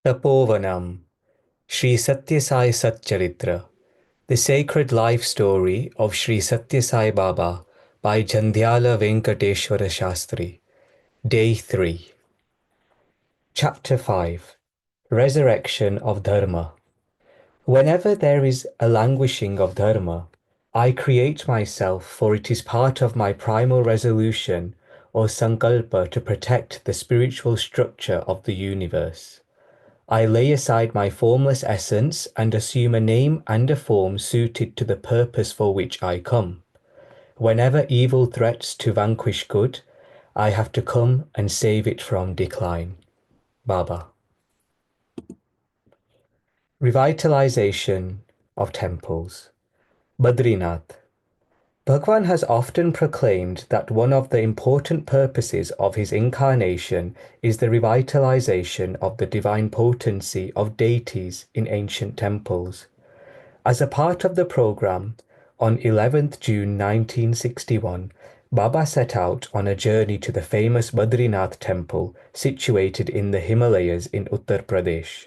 Tapovanam Shri Satya Sai Satcharitra, the sacred life story of Shri Satya Sai Baba by Jandhyala Venkateshwara Shastri. Day 3. Chapter 5. Resurrection of Dharma. Whenever there is a languishing of Dharma, I create myself, for it is part of my primal resolution or sankalpa to protect the spiritual structure of the universe. I lay aside my formless essence and assume a name and a form suited to the purpose for which I come. Whenever evil threats to vanquish good, I have to come and save it from decline. Baba. Revitalization of temples. Badrinath. Bhagavan has often proclaimed that one of the important purposes of his incarnation is the revitalization of the divine potency of deities in ancient temples. As a part of the program, on 11th June 1961, Baba set out on a journey to the famous Badrinath temple situated in the Himalayas in Uttar Pradesh.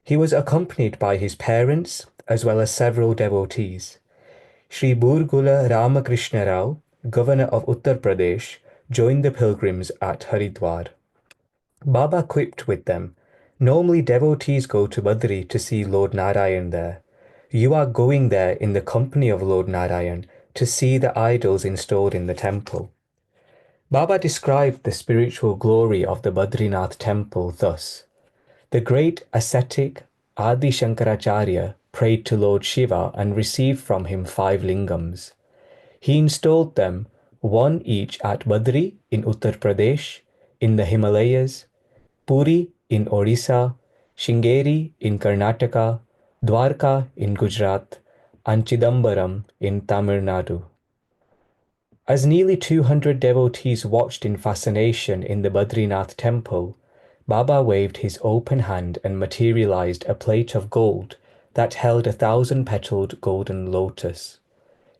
He was accompanied by his parents as well as several devotees. Sri Burgula Ramakrishna Rao, governor of Uttar Pradesh, joined the pilgrims at Haridwar. Baba quipped with them, "Normally devotees go to Badri to see Lord Narayan there. You are going there in the company of Lord Narayan to see the idols installed in the temple." Baba described the spiritual glory of the Badrinath temple thus. The great ascetic Adi Shankaracharya prayed to Lord Shiva and received from him 5 lingams. He installed them, one each at Badri in Uttar Pradesh, in the Himalayas, Puri in Orissa, Shingeri in Karnataka, Dwarka in Gujarat, and Chidambaram in Tamil Nadu. As nearly 200 devotees watched in fascination in the Badrinath temple, Baba waved his open hand and materialized a plate of gold that held 1,000-petaled golden lotus.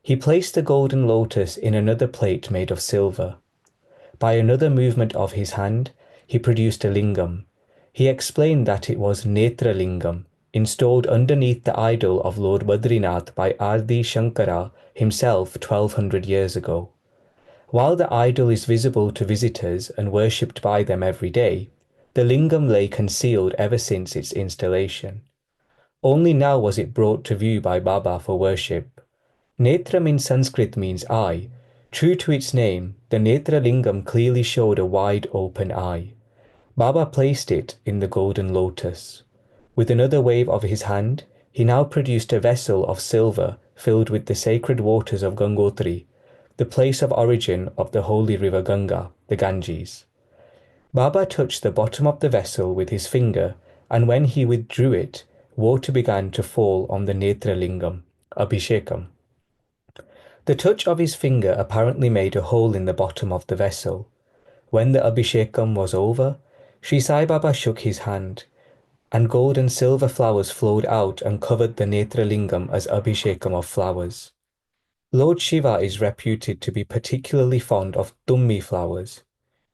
He placed the golden lotus in another plate made of silver. By another movement of his hand, he produced a lingam. He explained that it was Netra Lingam, installed underneath the idol of Lord Badrinath by Adi Shankara himself 1200 years ago. While the idol is visible to visitors and worshipped by them every day, the lingam lay concealed ever since its installation. Only now was it brought to view by Baba for worship. Netram in Sanskrit means eye. True to its name, the Netra Lingam clearly showed a wide open eye. Baba placed it in the golden lotus. With another wave of his hand, he now produced a vessel of silver filled with the sacred waters of Gangotri, the place of origin of the holy river Ganga, the Ganges. Baba touched the bottom of the vessel with his finger, and when he withdrew it, water began to fall on the Netra Lingam, Abhishekam. The touch of his finger apparently made a hole in the bottom of the vessel. When the Abhishekam was over, Sri Sai Baba shook his hand, and gold and silver flowers flowed out and covered the Netra Lingam as Abhishekam of flowers. Lord Shiva is reputed to be particularly fond of Tummi flowers.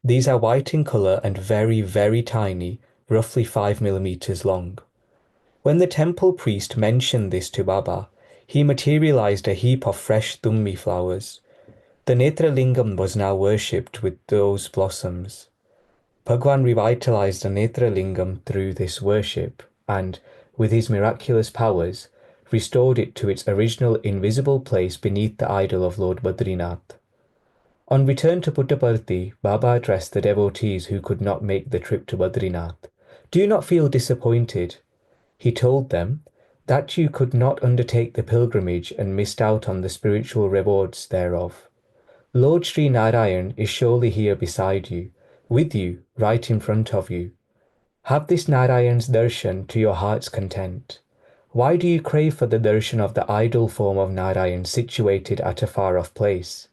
These are white in colour and very, very tiny, roughly 5 millimeters long. When the temple priest mentioned this to Baba, he materialized a heap of fresh Tummi flowers. The Netra Lingam was now worshipped with those blossoms. Bhagavan revitalized the Netra Lingam through this worship and, with his miraculous powers, restored it to its original invisible place beneath the idol of Lord Badrinath. On return to Puttaparthi, Baba addressed the devotees who could not make the trip to Badrinath. "Do not feel disappointed." He told them that you could not undertake the pilgrimage and missed out on the spiritual rewards thereof. Lord Sri Narayan is surely here beside you, with you, right in front of you. Have this Narayan's darshan to your heart's content. Why do you crave for the darshan of the idol form of Narayan situated at a far-off place?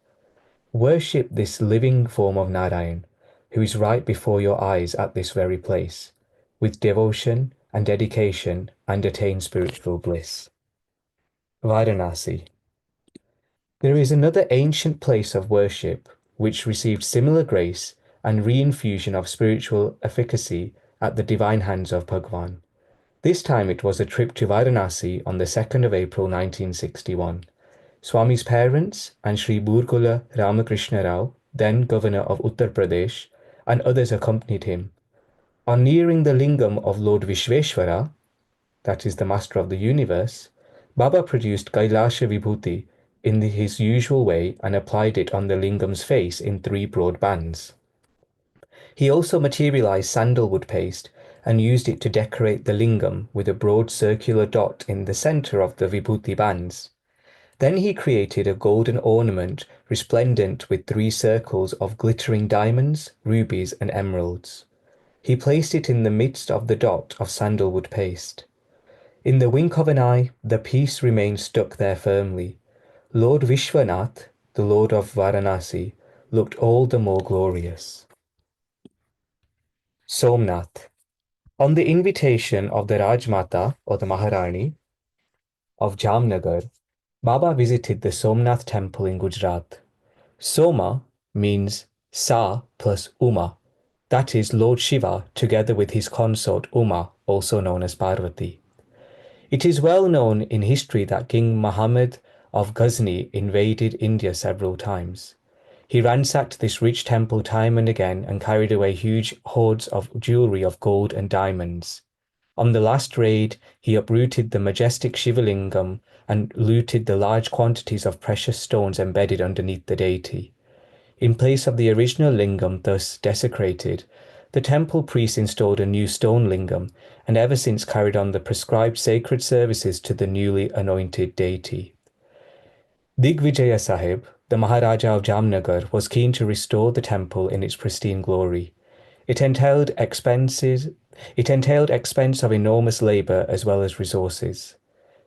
Worship this living form of Narayan, who is right before your eyes at this very place, with devotion and dedication, and attain spiritual bliss. Varanasi. There is another ancient place of worship which received similar grace and reinfusion of spiritual efficacy at the divine hands of Bhagavan. This time it was a trip to Varanasi on the 2nd of April 1961. Swami's parents and Sri Burgula Ramakrishna Rao, then governor of Uttar Pradesh, and others accompanied him. On nearing the lingam of Lord Vishveshwara, that is the master of the universe, Baba produced Kailasha Vibhuti in his usual way and applied it on the lingam's face in 3 broad bands. He also materialized sandalwood paste and used it to decorate the lingam with a broad circular dot in the center of the Vibhuti bands. Then he created a golden ornament resplendent with 3 circles of glittering diamonds, rubies, and emeralds. He placed it in the midst of the dot of sandalwood paste. In the wink of an eye, the piece remained stuck there firmly. Lord Vishwanath, the Lord of Varanasi, looked all the more glorious. Somnath. On the invitation of the Rajmata, or the Maharani, of Jamnagar, Baba visited the Somnath temple in Gujarat. Soma means Sa plus Uma, that is Lord Shiva together with his consort Uma, also known as Parvati. It is well known in history that King Muhammad of Ghazni invaded India several times. He ransacked this rich temple time and again and carried away huge hoards of jewelry of gold and diamonds. On the last raid, he uprooted the majestic Shivalingam and looted the large quantities of precious stones embedded underneath the deity. In place of the original lingam thus desecrated, the temple priests installed a new stone lingam and ever since carried on the prescribed sacred services to the newly anointed deity. Digvijaya Sahib, the Maharaja of Jamnagar, was keen to restore the temple in its pristine glory. It entailed expense of enormous labour as well as resources.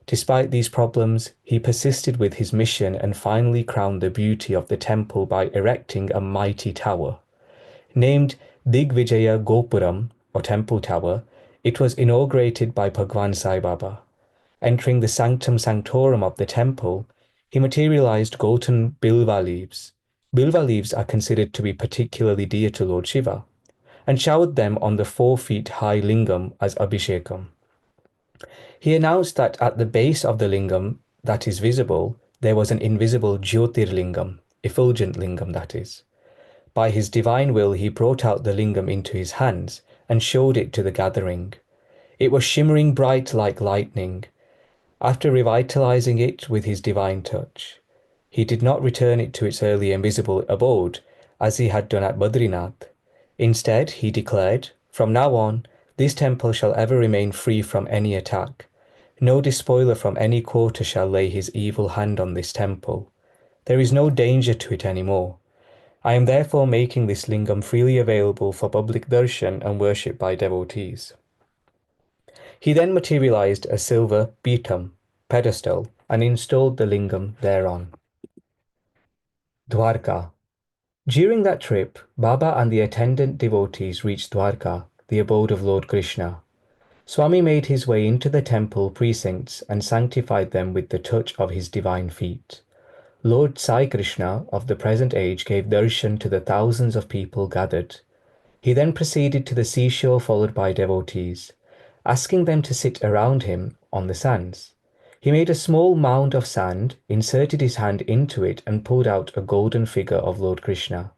Despite these problems, he persisted with his mission and finally crowned the beauty of the temple by erecting a mighty tower. Named Digvijaya Gopuram, or Temple Tower, it was inaugurated by Bhagavan Sai Baba. Entering the sanctum sanctorum of the temple, he materialized golden bilva leaves. Bilva leaves are considered to be particularly dear to Lord Shiva, and showered them on the 4 feet high lingam as Abhishekam. He announced that at the base of the lingam that is visible, there was an invisible Jyotirlingam, effulgent lingam that is. By his divine will, he brought out the lingam into his hands and showed it to the gathering. It was shimmering bright like lightning. After revitalizing it with his divine touch, he did not return it to its early invisible abode, as he had done at Badrinath. Instead, he declared, "From now on, this temple shall ever remain free from any attack. No despoiler from any quarter shall lay his evil hand on this temple. There is no danger to it any more. I am therefore making this lingam freely available for public darshan and worship by devotees." He then materialized a silver pitham, pedestal, and installed the lingam thereon. Dwarka. During that trip, Baba and the attendant devotees reached Dwarka, the abode of Lord Krishna. Swami made his way into the temple precincts and sanctified them with the touch of his divine feet. Lord Sai Krishna of the present age gave darshan to the thousands of people gathered. He then proceeded to the seashore followed by devotees, asking them to sit around him on the sands. He made a small mound of sand, inserted his hand into it, and pulled out a golden figure of Lord Krishna.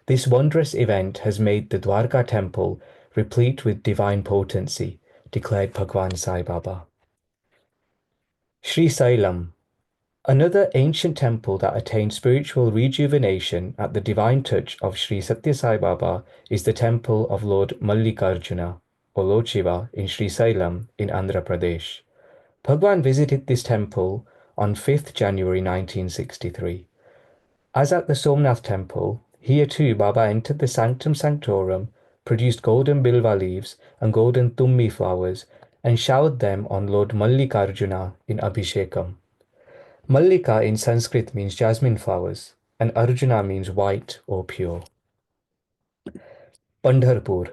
This wondrous event has made the Dwarka temple replete with divine potency, declared Bhagavan Sai Baba. Sri Sailam. Another ancient temple that attained spiritual rejuvenation at the divine touch of Sri Satya Sai Baba is the temple of Lord Mallikarjuna, or Lord Shiva, in Sri Sailam in Andhra Pradesh. Bhagwan visited this temple on 5th January 1963. As at the Somnath temple, here too Baba entered the sanctum sanctorum, produced golden bilva leaves and golden tummi flowers, and showered them on Lord Mallikarjuna in Abhishekam. Mallika in Sanskrit means jasmine flowers, and Arjuna means white or pure. Pandharpur.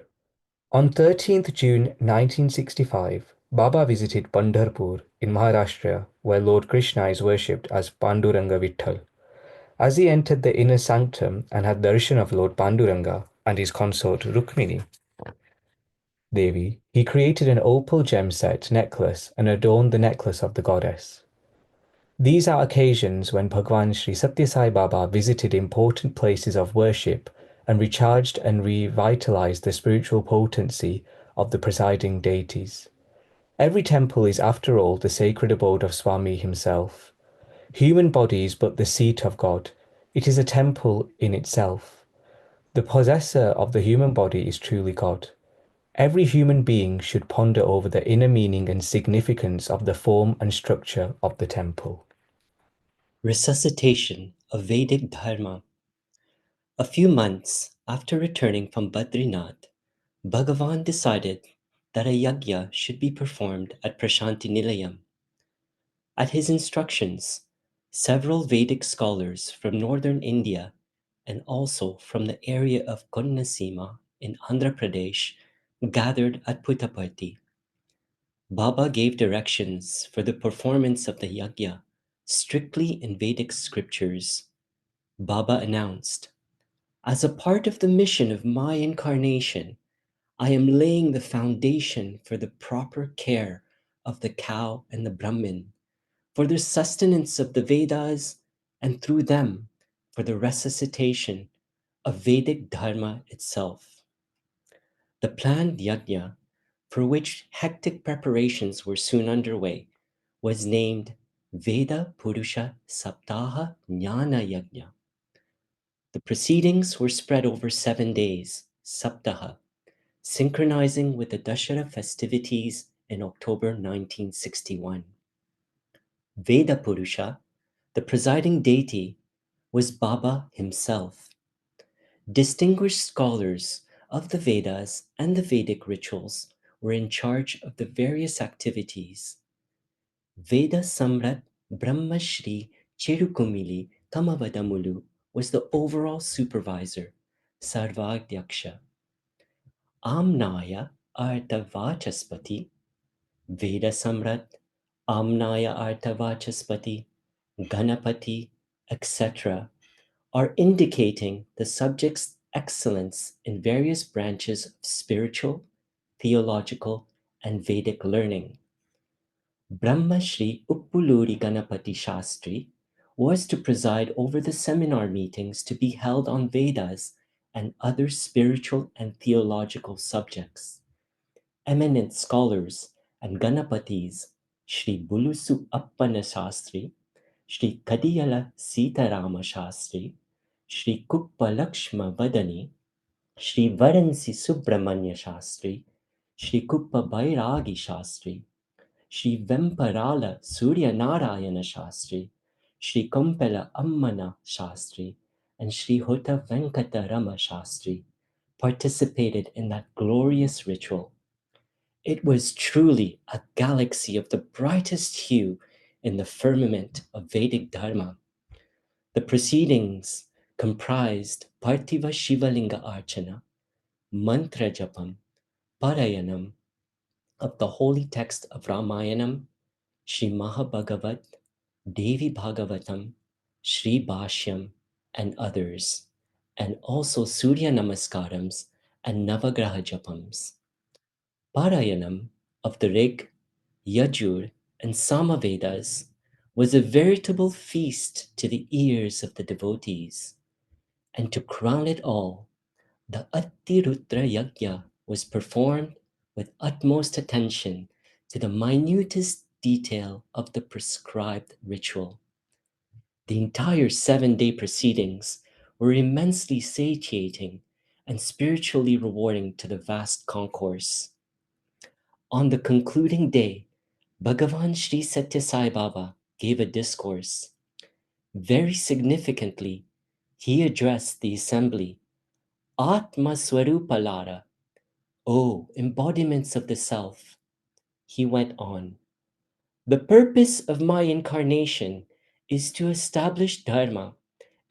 On 13th June 1965, Baba visited Pandharpur in Maharashtra, where Lord Krishna is worshipped as Panduranga Vitthal. As he entered the inner sanctum and had darshan of Lord Panduranga and his consort Rukmini, Devi, he created an opal gem set necklace and adorned the necklace of the goddess. These are occasions when Bhagavan Sri Satya Sai Baba visited important places of worship and recharged and revitalized the spiritual potency of the presiding deities. Every temple is, after all, the sacred abode of Swami himself. Human body is but the seat of God. It is a temple in itself. The possessor of the human body is truly God. Every human being should ponder over the inner meaning and significance of the form and structure of the temple. Resuscitation of Vedic Dharma. A few months after returning from Badrinath, Bhagavan decided that a yagya should be performed at Prashanti Nilayam. At his instructions, several Vedic scholars from northern India and also from the area of Konnasima in Andhra Pradesh gathered at Puttaparthi. Baba gave directions for the performance of the yagya strictly in Vedic scriptures. Baba announced, "As a part of the mission of my incarnation, I am laying the foundation for the proper care of the cow and the Brahmin, for the sustenance of the Vedas, and through them for the resuscitation of Vedic Dharma itself." The planned yajna, for which hectic preparations were soon underway, was named Veda Purusha Saptaha Jnana Yajna. The proceedings were spread over 7 days, Saptaha, synchronizing with the Dashara festivities in October 1961. Veda Purusha, the presiding deity, was Baba himself. Distinguished scholars of the Vedas and the Vedic rituals were in charge of the various activities. Veda Samrat Brahma Shri Cherukumili Tamavadamulu was the overall supervisor, Sarvadyaksha. Amnaya Artavachaspati, Veda Samrat, Amnaya Artavachaspati, Ganapati, etc., are indicating the subject's excellence in various branches of spiritual, theological, and Vedic learning. Brahma Shri Uppuluri Ganapati Shastri was to preside over the seminar meetings to be held on Vedas and other spiritual and theological subjects. Eminent scholars and Ganapatis, Shri Bulusu Appana Shastri, Shri Kadiyala Sitarama Shastri, Shri Kuppa Lakshma Vadani, Shri Varansi Subramanya Shastri, Shri Kuppa Bairagi Shastri, Shri Vemparala Surya Narayana Shastri, Shri Kompela Ammana Shastri, and Shri Hota Venkata Rama Shastri participated in that glorious ritual. It was truly a galaxy of the brightest hue in the firmament of Vedic Dharma. The proceedings comprised Parthiva Shivalinga Archana, Mantra Japam, Parayanam of the holy text of Ramayanam, Sri Mahabhagavat, Devi Bhagavatam, Sri Bhashyam, and others, and also Surya Namaskarams and Navagraha Japams. Parayanam of the Rig, Yajur, and Samavedas was a veritable feast to the ears of the devotees. And to crown it all, the Attirudra Yajna was performed with utmost attention to the minutest detail of the prescribed ritual. The entire 7-day proceedings were immensely satiating and spiritually rewarding to the vast concourse. On the concluding day, Bhagavan Sri Satya Sai Baba gave a discourse. Very significantly, he addressed the assembly, Atma Swarupalara, O embodiments of the self. He went on, the purpose of my incarnation is to establish Dharma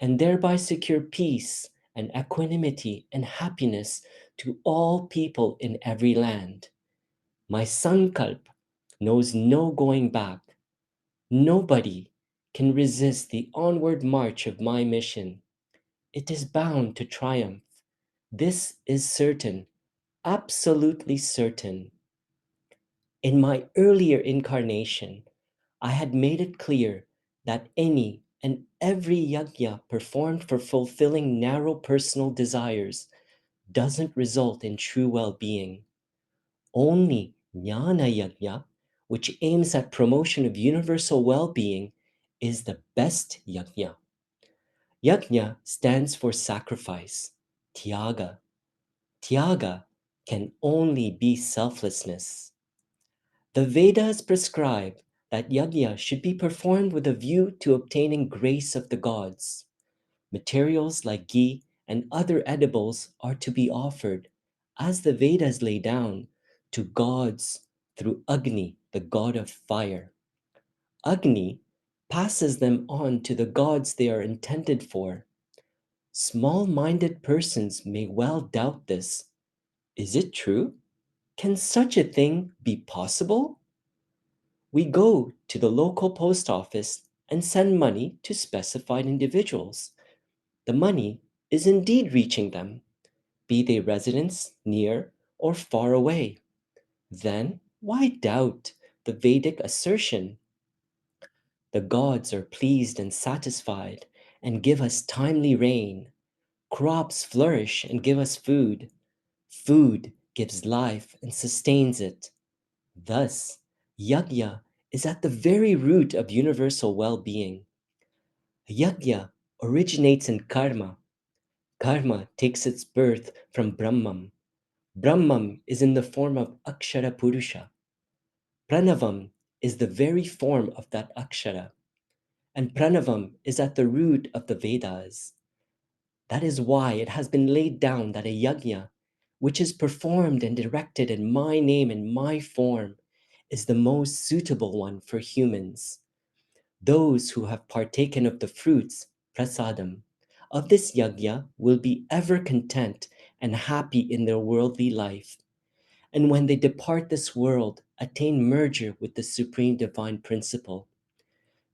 and thereby secure peace and equanimity and happiness to all people in every land. My Sankalp knows no going back. Nobody can resist the onward march of my mission. It is bound to triumph. This is certain. absolutely certain. In my earlier incarnation, I had made it clear that any and every yajna performed for fulfilling narrow personal desires doesn't result in true well-being. Only jnana yajna, which aims at promotion of universal well-being, is the best yajna. Yajna stands for sacrifice, tyaga. Tyaga can only be selflessness. The Vedas prescribe that yajna should be performed with a view to obtaining grace of the gods. Materials like ghee and other edibles are to be offered, as the Vedas lay down, to gods through Agni, the god of fire. Agni passes them on to the gods they are intended for. Small minded persons may well doubt this. Is it true? Can such a thing be possible? We go to the local post office and send money to specified individuals. The money is indeed reaching them, be they residents near or far away. Then why doubt the Vedic assertion? The gods are pleased and satisfied and give us timely rain. Crops flourish and give us food. Food gives life and sustains it. Thus, yajna is at the very root of universal well-being. Yajna originates in karma. Karma takes its birth from Brahman. Brahman is in the form of Akshara Purusha. Pranavam is the very form of that Akshara. And Pranavam is at the root of the Vedas. That is why it has been laid down that a yajna, which is performed and directed in my name and my form, is the most suitable one for humans. Those who have partaken of the fruits, prasadam, of this yajna will be ever content and happy in their worldly life. And when they depart this world, attain merger with the Supreme Divine Principle.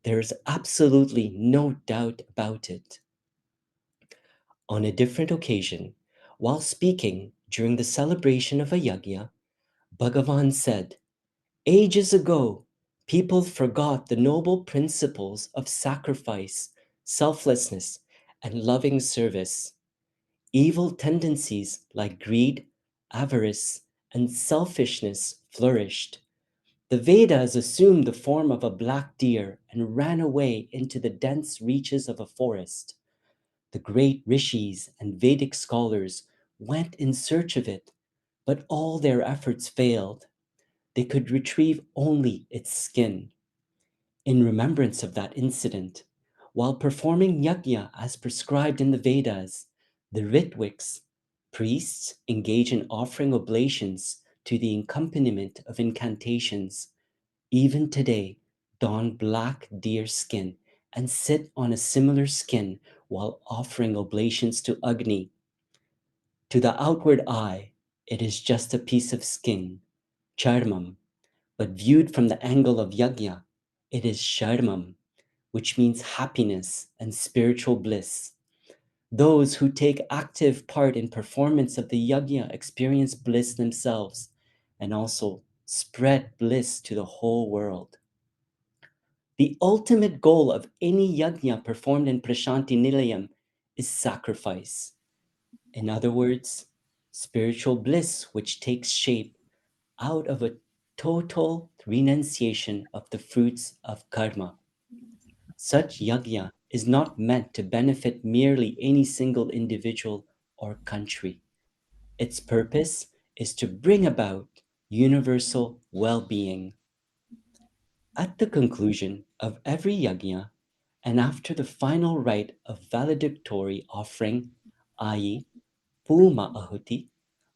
There is absolutely no doubt about it. On a different occasion, while speaking during the celebration of a yajna, Bhagavan said, "Ages ago, people forgot the noble principles of sacrifice, selflessness, and loving service. Evil tendencies like greed, avarice, and selfishness flourished. The Vedas assumed the form of a black deer and ran away into the dense reaches of a forest. The great rishis and Vedic scholars went in search of it, but all their efforts failed. They could retrieve only its skin. In remembrance of that incident, while performing yajna as prescribed in the Vedas, the Ritwiks, priests, engage in offering oblations to the accompaniment of incantations. Even today, don black deer skin and sit on a similar skin while offering oblations to Agni. To the outward eye, it is just a piece of skin, charmam, but viewed from the angle of yajna, it is sharmam, which means happiness and spiritual bliss. Those who take active part in performance of the yajna experience bliss themselves and also spread bliss to the whole world. The ultimate goal of any yajna performed in Prashanti Nilayam is sacrifice. In other words, spiritual bliss which takes shape out of a total renunciation of the fruits of karma. Such yajna is not meant to benefit merely any single individual or country. Its purpose is to bring about universal well-being. At the conclusion of every yajna, and after the final rite of valedictory offering, i.e., Puma Ahuti,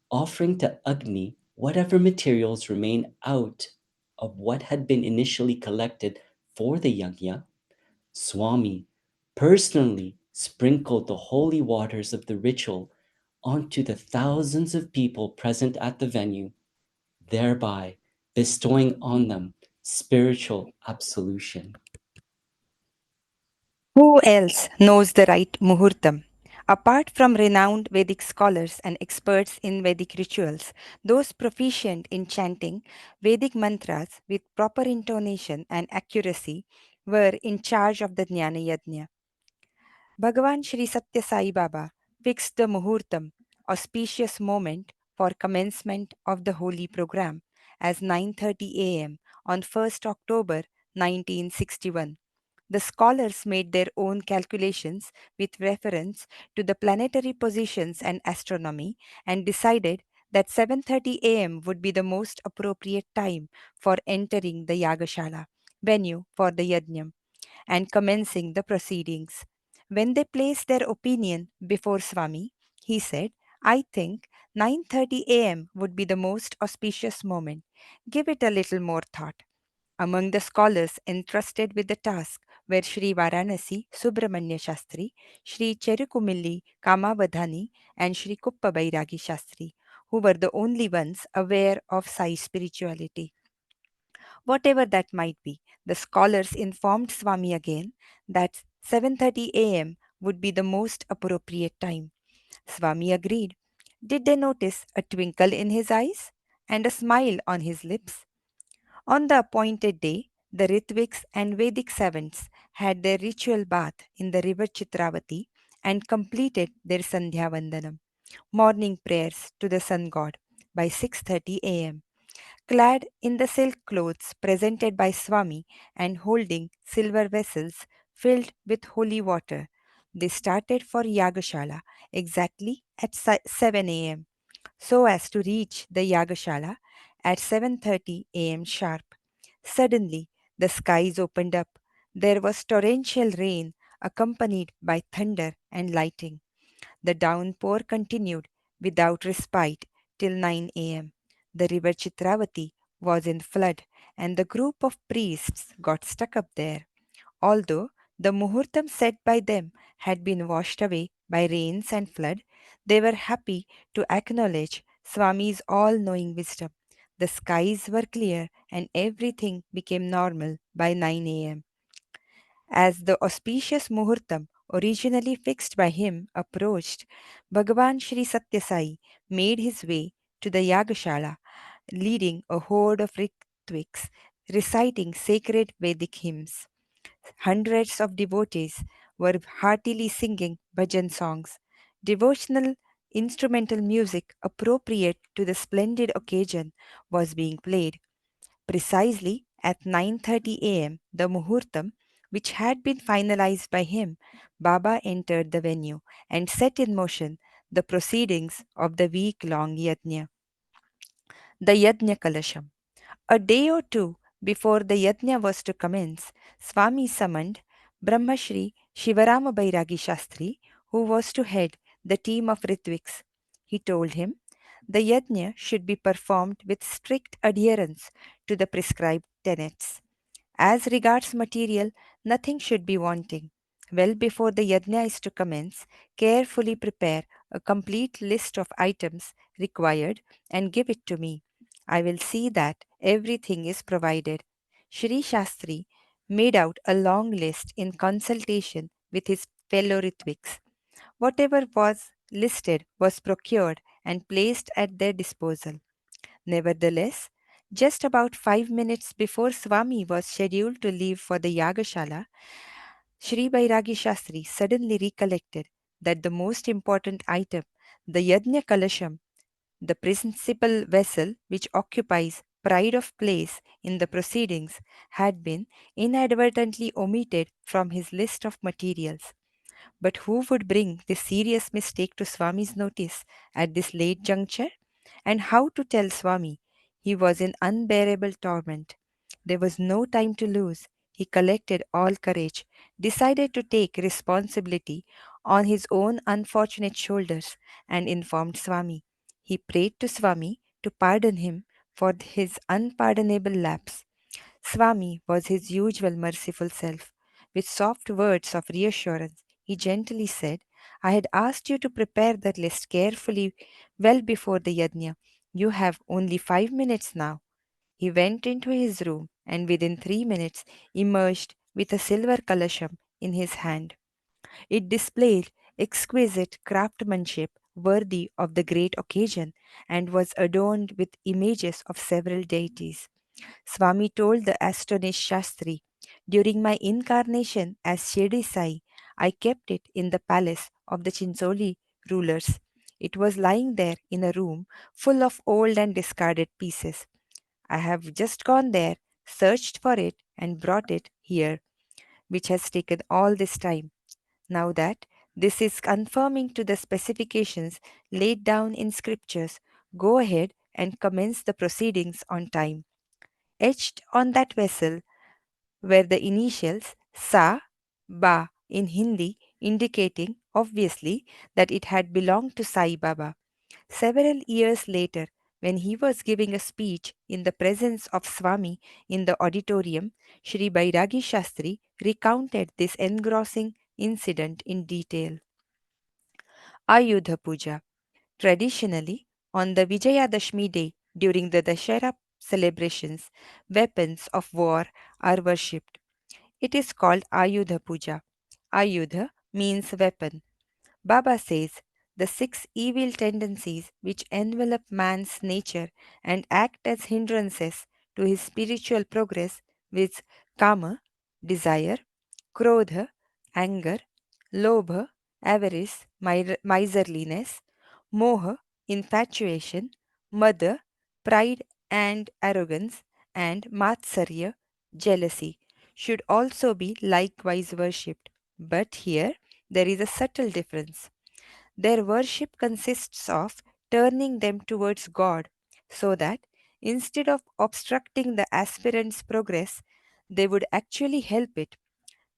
offering to Agni whatever materials remain out of what had been initially collected for the yajna, Swami personally sprinkled the holy waters of the ritual onto the thousands of people present at the venue, thereby bestowing on them spiritual absolution. Who else knows the right muhurtam? Apart from renowned Vedic scholars and experts in Vedic rituals, those proficient in chanting Vedic mantras with proper intonation and accuracy were in charge of the Jnana Yajna. Bhagavan Shri Satya Sai Baba fixed the Muhurtam, auspicious moment for commencement of the holy program, as 9:30 a.m. on 1st October 1961. The scholars made their own calculations with reference to the planetary positions and astronomy and decided that 7:30 a.m. would be the most appropriate time for entering the Yagashala, venue for the yajna, and commencing the proceedings. When they placed their opinion before Swami, he said, I think 9:30 a.m. would be the most auspicious moment. Give it a little more thought. Among the scholars entrusted with the task were Sri Varanasi Subramanya Shastri, Sri Cherukumilli Kamavadhani, and Sri Kuppa Bairagi Shastri, who were the only ones aware of Sai spirituality. Whatever that might be, the scholars informed Swami again that 7:30 a.m. would be the most appropriate time. Swami agreed. Did they notice a twinkle in his eyes and a smile on his lips? On the appointed day, the Ritviks and Vedic savants had their ritual bath in the river Chitravati and completed their Sandhya Vandanam, morning prayers to the sun god, by 6:30 a.m. Clad in the silk clothes presented by Swami and holding silver vessels filled with holy water, they started for Yagashala exactly at 7 a.m. so as to reach the Yagashala at 7:30 a.m. sharp. Suddenly, the skies opened up. There was torrential rain accompanied by thunder and lightning. The downpour continued without respite till 9 a.m. The river Chitravati was in flood, and the group of priests got stuck up there. Although the muhurtam set by them had been washed away by rains and flood, they were happy to acknowledge Swami's all knowing wisdom. The skies were clear and everything became normal by 9 a.m. As the auspicious muhurtam originally fixed by him approached, Bhagavan Sri Satya Sai made his way to the Yagashala, leading a horde of Ritviks reciting sacred Vedic hymns. Hundreds of devotees were heartily singing bhajan songs. Devotional instrumental music appropriate to the splendid occasion was being played. Precisely at 9:30 a.m., the muhurtam, which had been finalized by him, Baba entered the venue and set in motion the proceedings of the week-long yajna, the Yajna Kalasham. A day or two before the yajna was to commence, Swami summoned Brahmashri Shivarama Bairagi Shastri, who was to head the team of Ritviks. He told him the yajna should be performed with strict adherence to the prescribed tenets. As regards material, nothing should be wanting. Well before the yajna is to commence, carefully prepare a complete list of items required and give it to me. I will see that everything is provided. Shri Shastri made out a long list in consultation with his fellow Ritviks. Whatever was listed was procured and placed at their disposal. Nevertheless, just about 5 minutes before Swami was scheduled to leave for the Yagashala, Sri Bairagi Shastri suddenly recollected that the most important item, the Yajna Kalasham, the principal vessel which occupies pride of place in the proceedings, had been inadvertently omitted from his list of materials. But who would bring this serious mistake to Swami's notice at this late juncture? And how to tell Swami? He was in unbearable torment. There was no time to lose. He collected all courage, decided to take responsibility on his own unfortunate shoulders, and informed Swami. He prayed to Swami to pardon him for his unpardonable lapse. Swami was his usual merciful self. With soft words of reassurance, he gently said, I had asked you to prepare the list carefully well before the yajna. You have only 5 minutes now. He went into his room and within 3 minutes emerged with a silver kalasham in his hand. It displayed exquisite craftsmanship worthy of the great occasion, and was adorned with images of several deities. Swami told the astonished Shastri, "During my incarnation as Shirdi Sai, I kept it in the palace of the Chinsoli rulers. It was lying there in a room full of old and discarded pieces. I have just gone there, searched for it, and brought it here, which has taken all this time. Now that this is conforming to the specifications laid down in scriptures, go ahead and commence the proceedings on time." Etched on that vessel were the initials Sa, Ba in Hindi, indicating obviously that it had belonged to Sai Baba. Several years later, when he was giving a speech in the presence of Swami in the auditorium, Sri Bairagi Shastri recounted this engrossing incident in detail. Aayodhapuja. Traditionally, on the Vijayadashmi day during the Dashera celebrations, weapons of war are worshipped. It is called Ayudha Puja. Ayudha means weapon. Baba says the six evil tendencies which envelop man's nature and act as hindrances to his spiritual progress, with kama, desire, krodha, anger, lobha, avarice, miserliness, moha, infatuation, mada, pride and arrogance, and matsarya, jealousy, should also be likewise worshipped. But here there is a subtle difference. Their worship consists of turning them towards God, so that instead of obstructing the aspirant's progress, they would actually help it.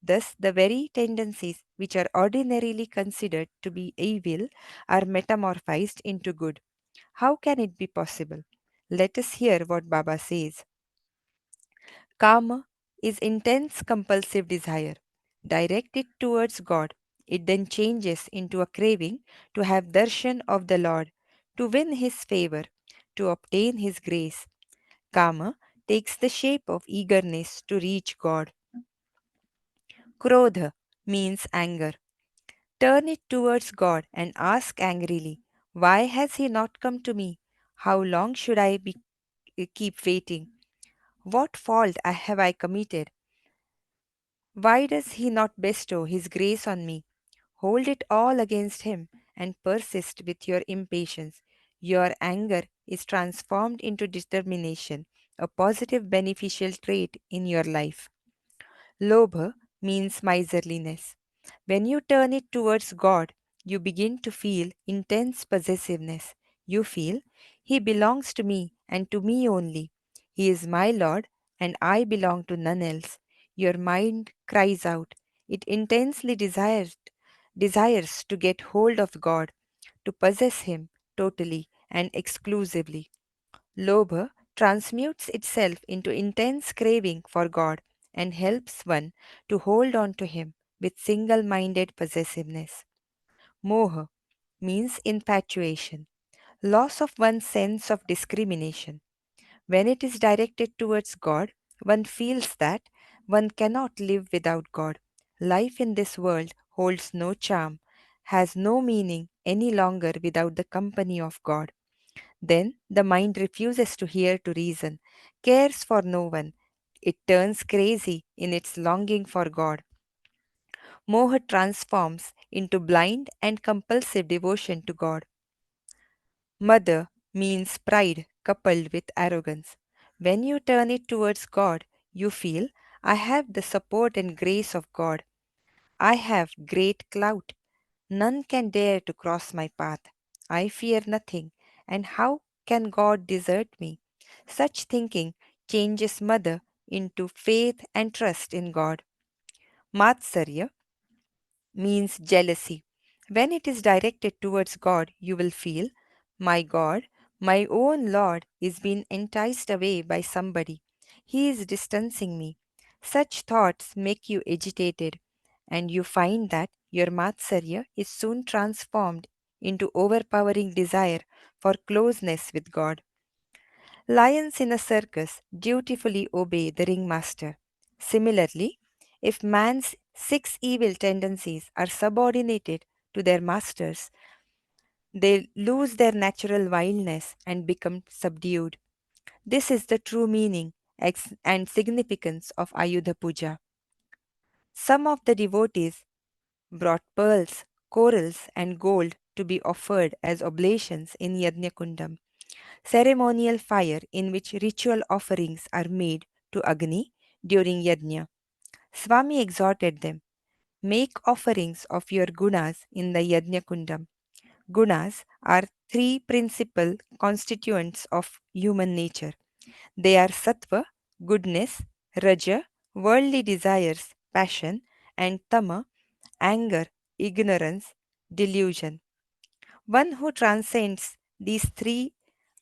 Thus, the very tendencies which are ordinarily considered to be evil are metamorphized into good. How can it be possible? Let us hear what Baba says. Kama is intense compulsive desire. Directed towards God, it then changes into a craving to have darshan of the Lord, to win His favor, to obtain His grace. Kama takes the shape of eagerness to reach God. Krodha means anger. Turn it towards God and ask angrily, "Why has He not come to me? How long should keep waiting? What fault have I committed? Why does He not bestow His grace on me?" Hold it all against Him and persist with your impatience. Your anger is transformed into determination, a positive beneficial trait in your life. Lobha means miserliness. When you turn it towards God, you begin to feel intense possessiveness. You feel, "He belongs to me and to me only. He is my Lord and I belong to none else." Your mind cries out. It intensely desires to get hold of God, to possess Him totally and exclusively. Lobha transmutes itself into intense craving for God and helps one to hold on to Him with single minded possessiveness. Moha means infatuation, loss of one's sense of discrimination. When it is directed towards God, one feels that one cannot live without God. Life in this world holds no charm, has no meaning any longer without the company of God. Then the mind refuses to hear to reason, cares for no one. It turns crazy in its longing for God. Moha transforms into blind and compulsive devotion to God. Mother means pride coupled with arrogance. When you turn it towards God, you feel, "I have the support and grace of God. I have great clout. None can dare to cross my path. I fear nothing. And how can God desert me?" Such thinking changes mother into faith and trust in God. Matsarya means jealousy. When it is directed towards God, you will feel, "My God, my own Lord, is being enticed away by somebody. He is distancing me." Such thoughts make you agitated, and you find that your Matsarya is soon transformed into overpowering desire for closeness with God. Lions in a circus dutifully obey the ringmaster. Similarly, if man's six evil tendencies are subordinated to their masters, they lose their natural wildness and become subdued. This is the true meaning and significance of Aayodhapuja. Some of the devotees brought pearls, corals, and gold to be offered as oblations in Yajna ceremonial fire in which ritual offerings are made to Agni during Yajna. Swami exhorted them, make offerings of your gunas in the Yajna Kundam. Gunas are three principal constituents of human nature. They are sattva, goodness, raja, worldly desires, passion, and tama, anger, ignorance, delusion. One who transcends these three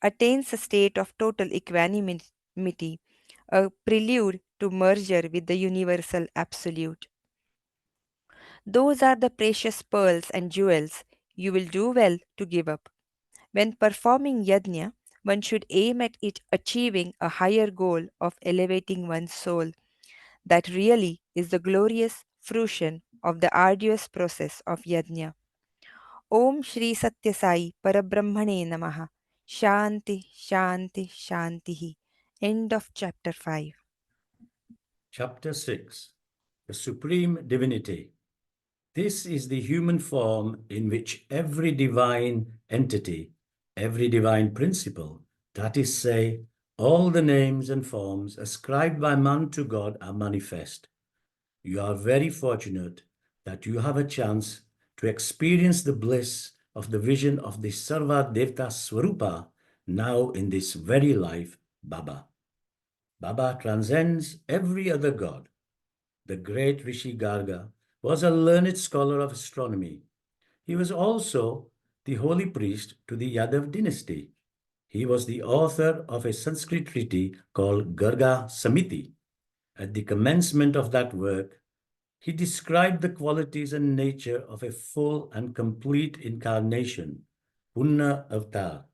attains a state of total equanimity, a prelude to merger with the universal absolute. Those are the precious pearls and jewels you will do well to give up. When performing yajna, one should aim at it achieving a higher goal of elevating one's soul. That really is the glorious fruition of the arduous process of yajna. Om Shri Satya Sai Parabrahmane Namaha. Shanti, Shanti, Shantihi. End of chapter 5. Chapter 6. The Supreme Divinity. This is the human form in which every divine entity, every divine principle, that is, say, all the names and forms ascribed by man to God are manifest. You are very fortunate that you have a chance to experience the bliss of the vision of the Sarva Devta Swarupa now in this very life, Baba. Baba transcends every other god. The great Rishi Garga was a learned scholar of astronomy. He was also the holy priest to the Yadav dynasty. He was the author of a Sanskrit treatise called Garga Samiti. At the commencement of that work, he described the qualities and nature of a full and complete incarnation, Punna Avatar.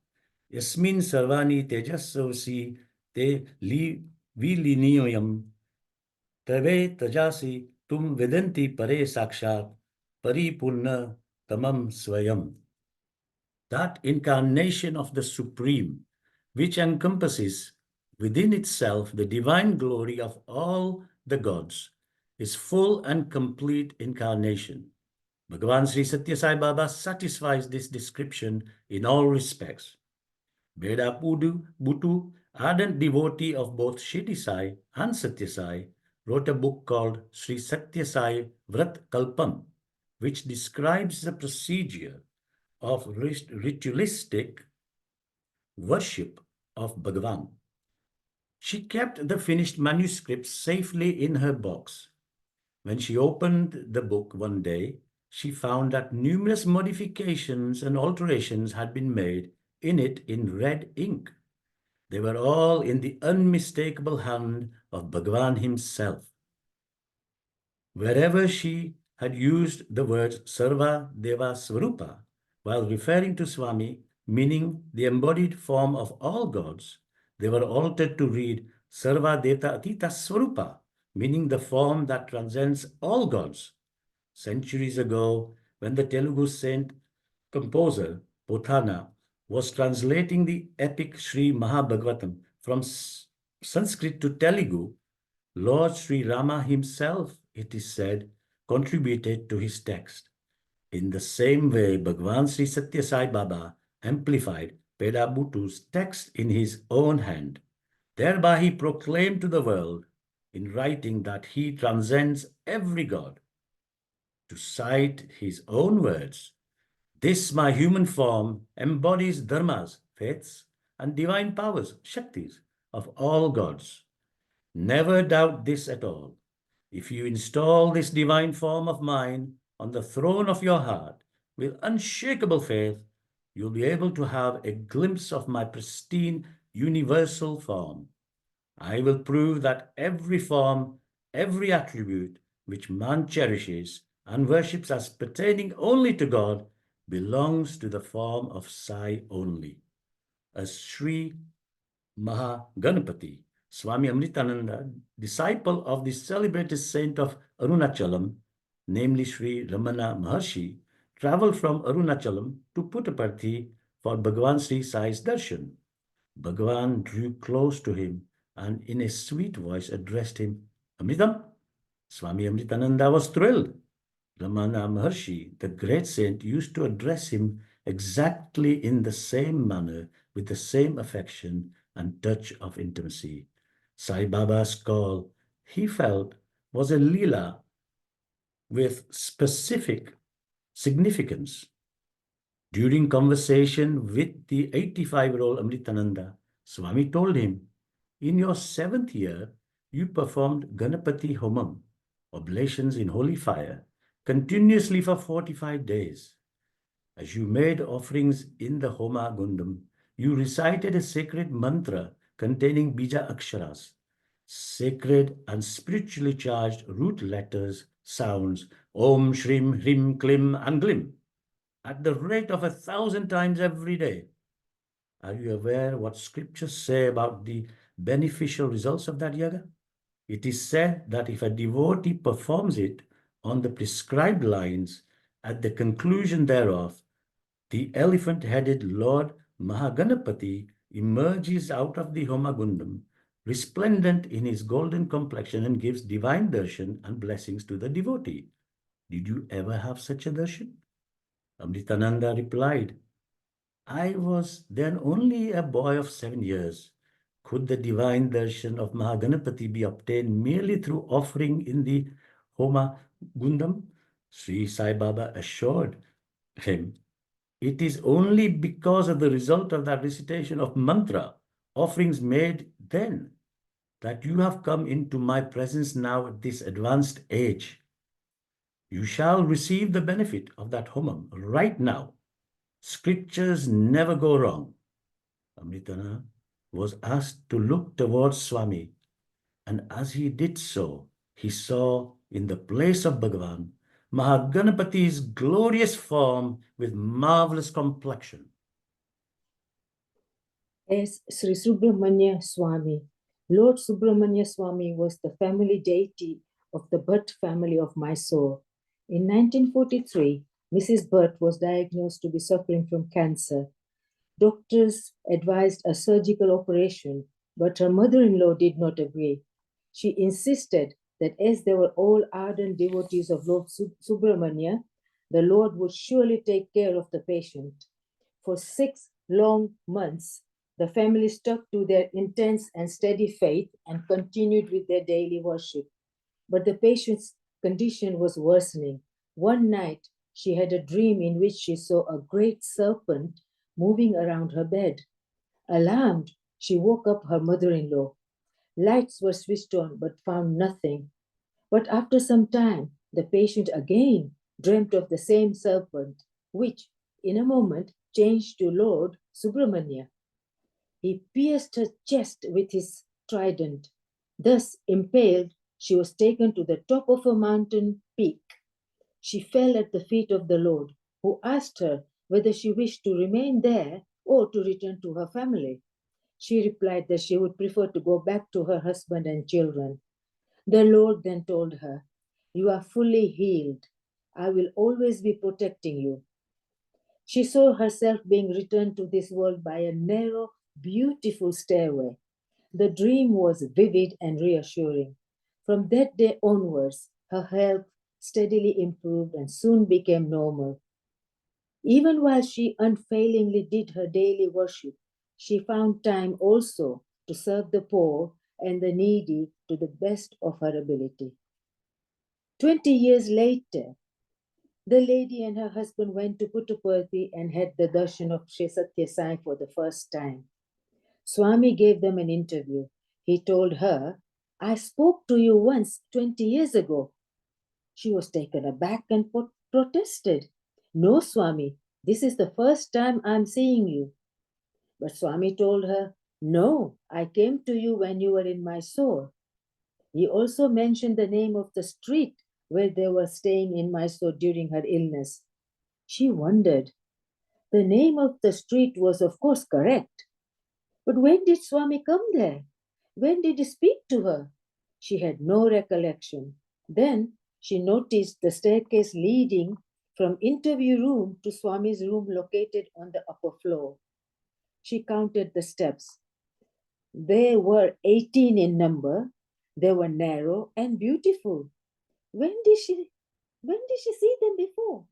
Yasmin Sarvani Tejasavasi Te Viliniyam Tave Tajasi Tum Vedanti Pare Sakshat Paripurna Tamam Swayam. That incarnation of the Supreme, which encompasses within itself the divine glory of all the gods, is full and complete incarnation. Bhagavan Sri Satya Sai Baba satisfies this description in all respects. Veda Butu, ardent devotee of both Shirdi Sai and Satya Sai, wrote a book called Sri Satya Sai Vrat Kalpam, which describes the procedure of ritualistic worship of Bhagavan. She kept the finished manuscript safely in her box. When she opened the book one day, she found that numerous modifications and alterations had been made in it in red ink. They were all in the unmistakable hand of Bhagavan himself. Wherever she had used the words Sarva Deva Swarupa while referring to Swami, meaning the embodied form of all gods, they were altered to read Sarva Devta Atita Swarupa, meaning the form that transcends all gods. Centuries ago, when the Telugu saint composer Pothana was translating the epic Sri Mahabhagavatam from Sanskrit to Telugu, Lord Sri Rama himself, it is said, contributed to his text. In the same way, Bhagavan Sri Satya Sai Baba amplified Peda Bhutu's text in his own hand. Thereby he proclaimed to the world in writing that he transcends every god. To cite his own words, this my human form embodies dharmas, faiths, and divine powers, shaktis, of all gods. Never doubt this at all. If you install this divine form of mine on the throne of your heart with unshakable faith, you'll be able to have a glimpse of my pristine universal form. I will prove that every form, every attribute which man cherishes and worships as pertaining only to God belongs to the form of Sai only. As Sri Maha Ganapati, Swami Amritananda, disciple of the celebrated saint of Arunachalam, namely Sri Ramana Maharshi, travelled from Arunachalam to Puttaparthi for Bhagavan Sri Sai's darshan. Bhagavan drew close to him and in a sweet voice addressed him, Amritam. Swami Amritananda was thrilled. Ramana Maharshi, the great saint, used to address him exactly in the same manner, with the same affection and touch of intimacy. Sai Baba's call, he felt, was a lila with specific significance. During conversation with the 85-year-old Amritananda, Swami told him, in your 7th year, you performed Ganapati Homam, oblations in holy fire, continuously for 45 days. As you made offerings in the Homa Gundam, you recited a sacred mantra containing Bija Aksharas, sacred and spiritually charged root letters, sounds, Om, Shrim, Hrim, Klim, and Glim, at the rate of 1,000 times every day. Are you aware what scriptures say about the beneficial results of that yaga? It is said that if a devotee performs it on the prescribed lines, at the conclusion thereof, the elephant-headed Lord Mahaganapati emerges out of the Homagundam, resplendent in his golden complexion, and gives divine darshan and blessings to the devotee. Did you ever have such a darshan? Amritananda replied, I was then only a boy of 7 years. Could the divine darshan of Mahaganapati be obtained merely through offering in the Homa Gundam? Sri Sai Baba assured him, it is only because of the result of that recitation of mantra, offerings made then, that you have come into my presence now at this advanced age. You shall receive the benefit of that homam right now. Scriptures never go wrong. Amritana was asked to look towards Swami, and as he did so, he saw in the place of Bhagavan Mahaganapati's glorious form with marvelous complexion. As Sri Subramanya Swami, Lord Subramanya Swami was the family deity of the Bhatt family of Mysore. In 1943, Mrs. Bhatt was diagnosed to be suffering from cancer. Doctors advised a surgical operation, but her mother-in-law did not agree. She insisted that as they were all ardent devotees of Lord Subramanya, the Lord would surely take care of the patient. For 6 long months, the family stuck to their intense and steady faith and continued with their daily worship. But the patient's condition was worsening. One night, she had a dream in which she saw a great serpent moving around her bed. Alarmed, she woke up her mother-in-law. Lights were switched on but found nothing. But after some time, the patient again dreamt of the same serpent, which in a moment changed to Lord Subramanya. He pierced her chest with his trident. Thus impaled, she was taken to the top of a mountain peak. She fell at the feet of the Lord, who asked her whether she wished to remain there or to return to her family. She replied that she would prefer to go back to her husband and children. The Lord then told her, "You are fully healed. I will always be protecting you." She saw herself being returned to this world by a narrow, beautiful stairway. The dream was vivid and reassuring. From that day onwards, her health steadily improved and soon became normal. Even while she unfailingly did her daily worship, she found time also to serve the poor and the needy to the best of her ability. 20 years later, the lady and her husband went to Puttaparthi and had the darshan of Sri Satya Sai for the first time. Swami gave them an interview. He told her, "I spoke to you once 20 years ago." She was taken aback and protested. "No, Swami, this is the first time I'm seeing you." But Swami told her, "No, I came to you when you were in Mysore." He also mentioned the name of the street where they were staying in Mysore during her illness. She wondered. The name of the street was, of course, correct. But when did Swami come there? When did he speak to her? She had no recollection. Then she noticed the staircase leading from interview room to Swami's room located on the upper floor. She counted the steps. They were 18 in number. They were narrow and beautiful. When did she see them before?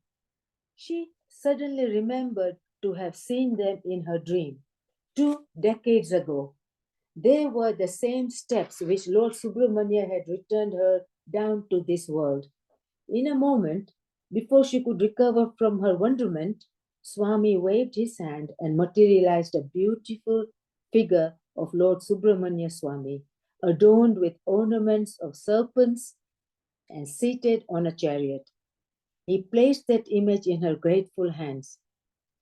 She suddenly remembered to have seen them in her dream 2 decades ago. They were the same steps which Lord Subramanya had returned her down to this world. In a moment, before she could recover from her wonderment, Swami waved his hand and materialized a beautiful figure of Lord Subramanya Swami, adorned with ornaments of serpents and seated on a chariot. He placed that image in her grateful hands.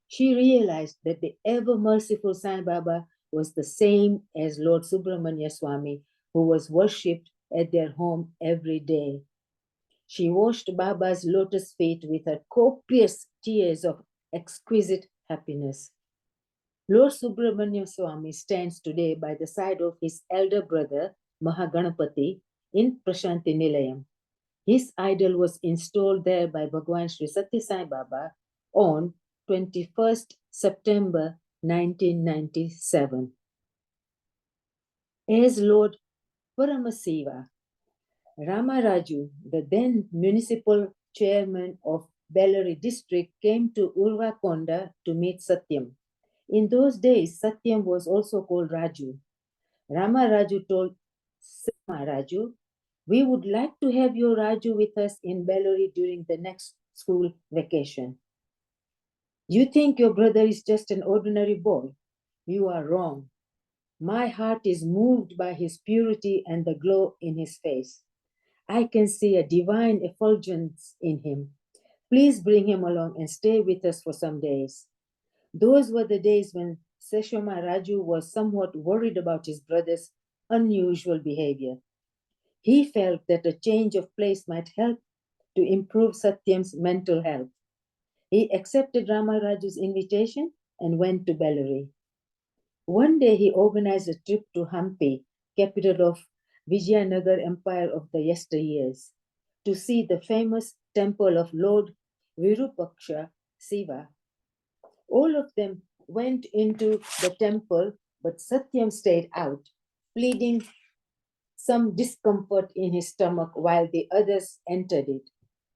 She realized that the ever merciful Sai Baba was the same as Lord Subramanya Swami, who was worshipped at their home every day. She washed Baba's lotus feet with her copious tears of exquisite happiness. Lord Subramanya Swami stands today by the side of his elder brother, Maha Ganapati, in Prashanti Nilayam. His idol was installed there by Bhagavan Shri Sai Baba on 21st September 1997. As Lord Paramasiva, Rama Raju, the then municipal chairman of Bellary district, came to Urvakonda to meet Satyam. In those days, Satyam was also called Raju. Rama Raju told Rama Raju, "We would like to have your Raju with us in Bellary during the next school vacation. You think your brother is just an ordinary boy? You are wrong. My heart is moved by his purity and the glow in his face. I can see a divine effulgence in him. Please bring him along and stay with us for some days." Those were the days when Seshama Raju was somewhat worried about his brother's unusual behavior. He felt that a change of place might help to improve Satyam's mental health. He accepted Rama Raju's invitation and went to Bellary. One day he organized a trip to Hampi, capital of Vijayanagar Empire of the yesteryears, to see the famous temple of Lord Virupaksha Siva. All of them went into the temple, but Satyam stayed out, pleading some discomfort in his stomach while the others entered it.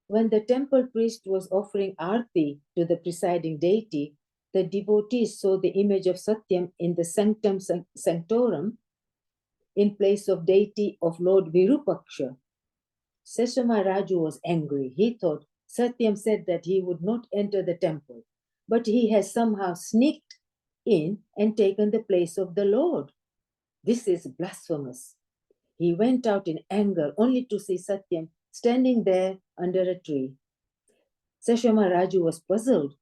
When the temple priest was offering arti to the presiding deity, the devotees saw the image of Satyam in the sanctum sanctorum in place of deity of Lord Virupaksha. Seshama Raju was angry. He thought Satyam said that he would not enter the temple, but he has somehow sneaked in and taken the place of the Lord. This is blasphemous. He went out in anger only to see Satyam standing there under a tree. Seshama Raju was puzzled.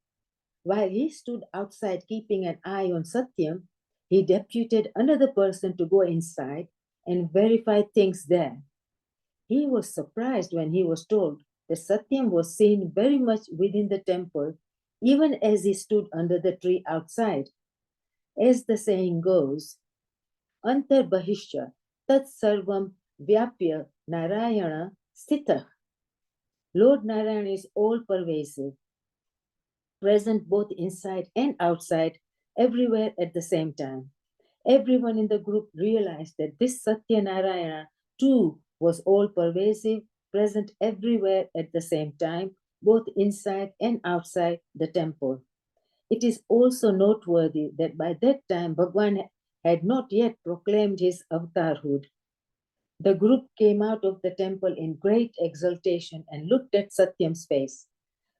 While he stood outside keeping an eye on Satyam, he deputed another person to go inside and verify things there. He was surprised when he was told that Satyam was seen very much within the temple, even as he stood under the tree outside. As the saying goes, Antar Bahishya Tat Sarvam Vyapya Narayana Sthitah. Lord Narayana is all pervasive, present both inside and outside, everywhere at the same time. Everyone in the group realized that this Satya Narayana too was all pervasive, present everywhere at the same time, both inside and outside the temple. It is also noteworthy that by that time Bhagavan had not yet proclaimed his avatarhood. The group came out of the temple in great exultation and looked at Satyam's face.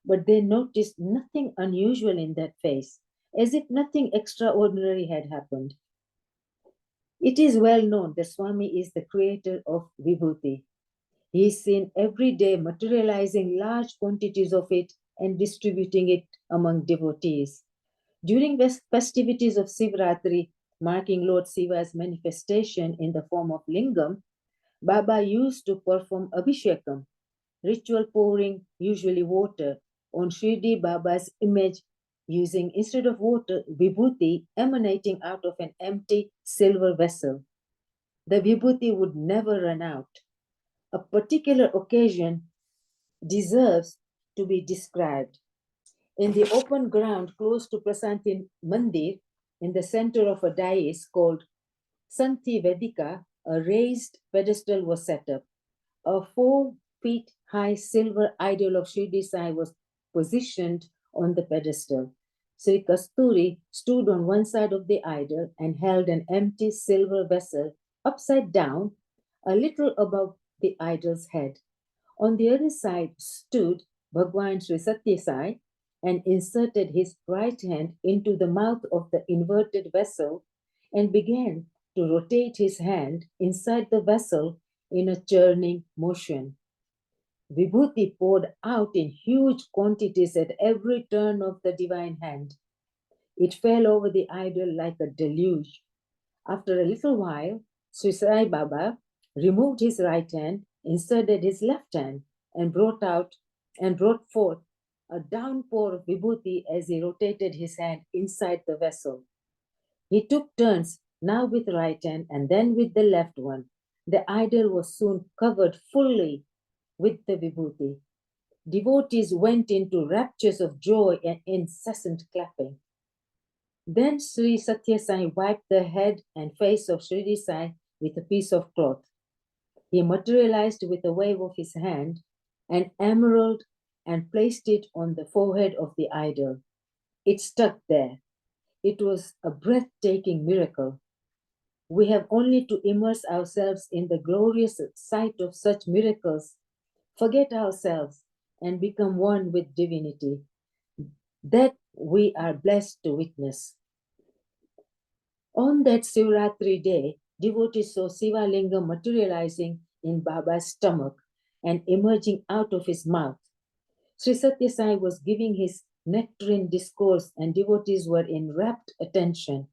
But they noticed nothing unusual in that face, as if nothing extraordinary had happened. It is well known that Swami is the creator of Vibhuti. He is seen every day materializing large quantities of it and distributing it among devotees. During the festivities of Sivratri, marking Lord Shiva's manifestation in the form of lingam, Baba used to perform abhishekam, ritual pouring, usually water, on Shirdi Baba's image using, instead of water, vibhuti emanating out of an empty silver vessel. The vibhuti would never run out. A particular occasion deserves to be described. In the open ground close to Prasanthi Mandir, in the center of a dais called Santi Vedika, a raised pedestal was set up. A 4 feet high silver idol of Shirdi Sai was positioned on the pedestal. Sri Kasturi stood on one side of the idol and held an empty silver vessel upside down, a little above the idol's head. On the other side stood Bhagwan Sri Satya Sai and inserted his right hand into the mouth of the inverted vessel and began to rotate his hand inside the vessel in a churning motion. Vibhuti poured out in huge quantities at every turn of the divine hand. It fell over the idol like a deluge. After a little while, Sri Sai Baba removed his right hand, inserted his left hand, and brought forth a downpour of vibhuti as he rotated his hand inside the vessel. He took turns, now with right hand and then with the left one. The idol was soon covered fully with the vibhuti. Devotees went into raptures of joy and incessant clapping. Then Sri Satya Sai wiped the head and face of Shirdi Sai with a piece of cloth. He materialized with a wave of his hand an emerald and placed it on the forehead of the idol. It stuck there. It was a breathtaking miracle. We have only to immerse ourselves in the glorious sight of such miracles, forget ourselves, and become one with divinity. That we are blessed to witness. On that Shivratri day, devotees saw Siva Lingam materializing in Baba's stomach and emerging out of his mouth. Sri Satya Sai was giving his nectarine discourse and devotees were in rapt attention.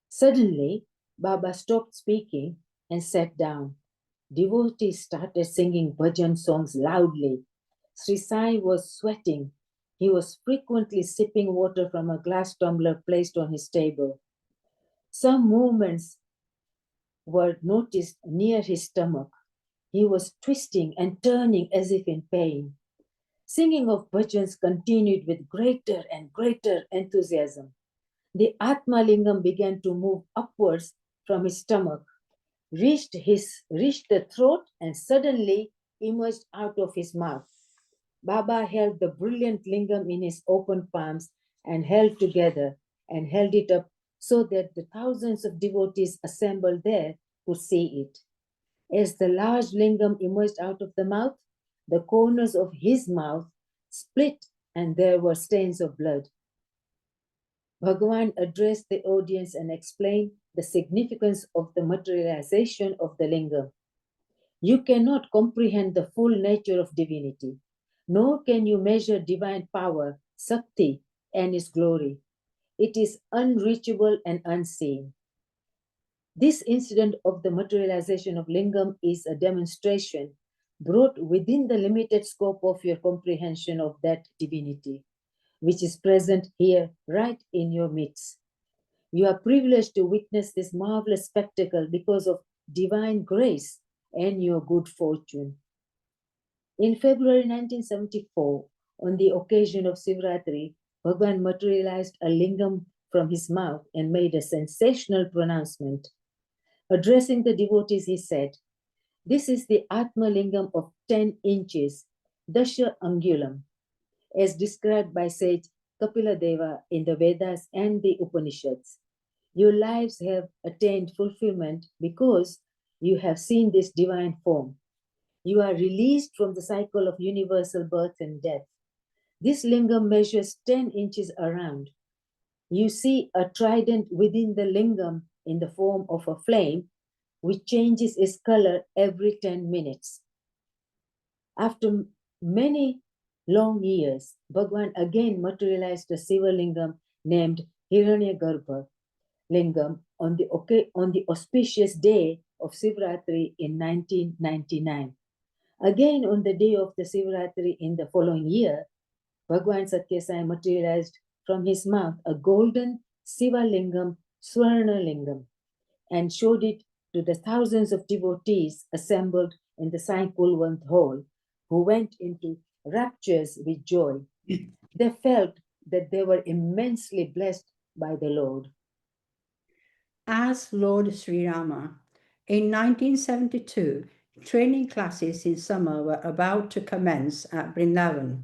Suddenly, Baba stopped speaking and sat down. Devotees started singing bhajan songs loudly. Sri Sai was sweating. He was frequently sipping water from a glass tumbler placed on his table. Some movements were noticed near his stomach. He was twisting and turning as if in pain. Singing of bhajans continued with greater and greater enthusiasm. The Atma Lingam began to move upwards from his stomach, reached the throat, and suddenly emerged out of his mouth. Baba held the brilliant lingam in his open palms and held it up so that the thousands of devotees assembled there could see it. As the large lingam emerged out of the mouth, the corners of his mouth split and there were stains of blood. Bhagavan addressed the audience and explained the significance of the materialization of the lingam. You cannot comprehend the full nature of divinity, nor can you measure divine power, Sakti, and its glory. It is unreachable and unseen. This incident of the materialization of lingam is a demonstration brought within the limited scope of your comprehension of that divinity, which is present here right in your midst. You are privileged to witness this marvelous spectacle because of divine grace and your good fortune. In February 1974, on the occasion of Shivratri, Bhagavan materialized a lingam from his mouth and made a sensational pronouncement. Addressing the devotees, he said, "This is the Atma Lingam of 10 inches, Dasha Angulam, as described by sage Kapila Deva in the Vedas and the Upanishads. Your lives have attained fulfillment because you have seen this divine form. You are released from the cycle of universal birth and death. This lingam measures 10 inches around. You see a trident within the lingam in the form of a flame, which changes its color every 10 minutes. After many long years, Bhagavan again materialized a Siva lingam named Hiranyagarbha lingam on the auspicious day of Shivratri in 1999. Again, on the day of the Shivratri in the following year, Bhagavan Satya Sai materialized from his mouth a golden Siva lingam, Swarna lingam, and showed it to the thousands of devotees assembled in the Sai Kulwant hall, who went into rapturous with joy. They felt that they were immensely blessed by the Lord. As Lord Sri Rama, in 1972, training classes in summer were about to commence at Vrindavan.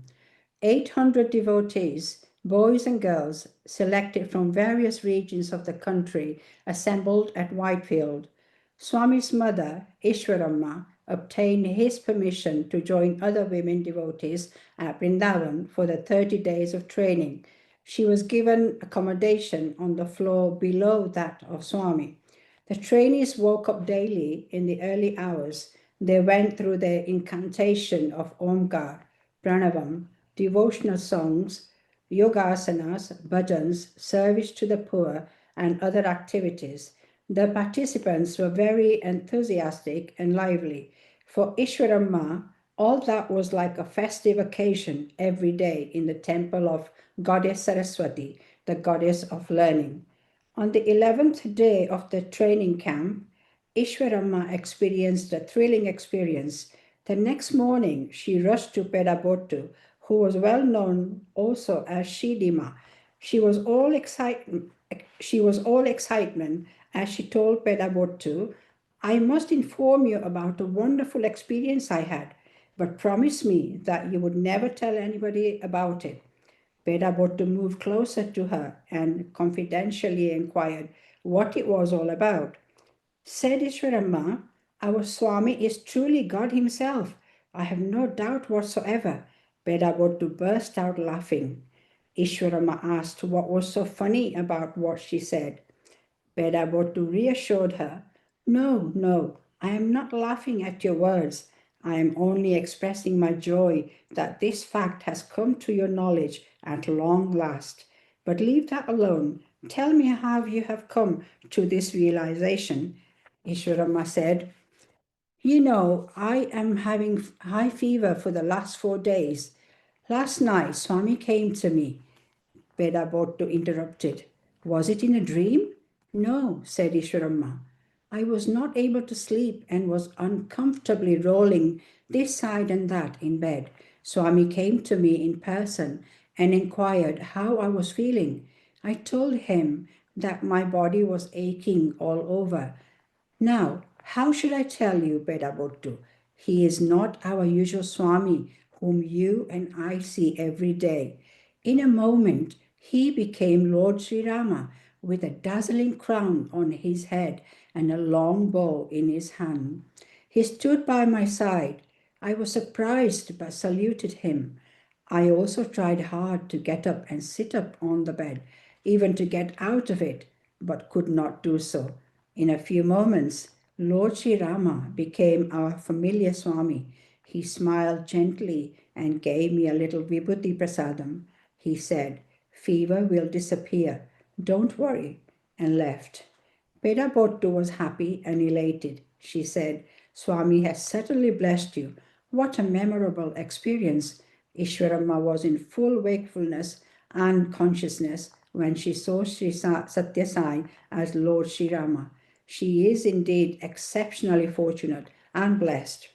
800 devotees, boys and girls, selected from various regions of the country, assembled at Whitefield. Swami's mother, Ishwarama, obtained his permission to join other women devotees at Vrindavan for the 30 days of training. She was given accommodation on the floor below that of Swami. The trainees woke up daily in the early hours. They went through the incantation of Omkar, Pranavam, devotional songs, yogasanas, bhajans, service to the poor, and other activities. The participants were very enthusiastic and lively. For Ishwarama, all that was like a festive occasion every day in the temple of Goddess Saraswati, the goddess of learning. On the 11th day of the training camp, Ishwarama experienced a thrilling experience. The next morning, she rushed to Pedabottu, who was well known also as Shidima. She was all excitement as she told Pedabottu, "I must inform you about a wonderful experience I had, but promise me that you would never tell anybody about it." Pedabottu moved closer to her and confidentially inquired what it was all about. Said Ishwarama, "Our Swami is truly God himself. I have no doubt whatsoever." Pedabottu burst out laughing. Ishwarama asked what was so funny about what she said. Pedabottu reassured her, "No, no, I am not laughing at your words. I am only expressing my joy that this fact has come to your knowledge at long last. But leave that alone. Tell me how you have come to this realization." Ishwarama said, "You know, I am having high fever for the last 4 days. Last night, Swami came to me." Pedabottu interrupted. "Was it in a dream?" "No," said Ishwarama. "I was not able to sleep and was uncomfortably rolling this side and that in bed. Swami came to me in person and inquired how I was feeling. I told him that my body was aching all over. Now, how should I tell you, Pedabottu? He is not our usual Swami whom you and I see every day. In a moment, he became Lord Sri Rama with a dazzling crown on his head and a long bow in his hand. He stood by my side. I was surprised but saluted him. I also tried hard to get up and sit up on the bed, even to get out of it, but could not do so. In a few moments, Lord Sri Rama became our familiar Swami. He smiled gently and gave me a little vibhuti prasadam. He said, "Fever will disappear. Don't worry," and left. Pedabottu was happy and elated. She said, "Swami has certainly blessed you. What a memorable experience." Ishwarama was in full wakefulness and consciousness when she saw Sri Satya Sai as Lord Sri Rama. She is indeed exceptionally fortunate and blessed.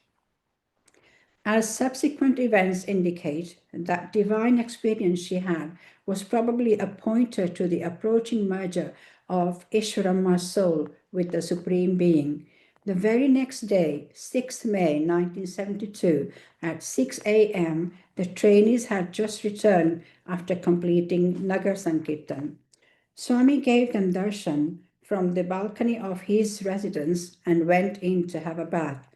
As subsequent events indicate, that divine experience she had was probably a pointer to the approaching merger of Ishwarama's soul with the Supreme Being. The very next day, 6th May 1972, at 6 a.m., the trainees had just returned after completing Nagar Sankirtan. Swami gave them darshan from the balcony of his residence and went in to have a bath.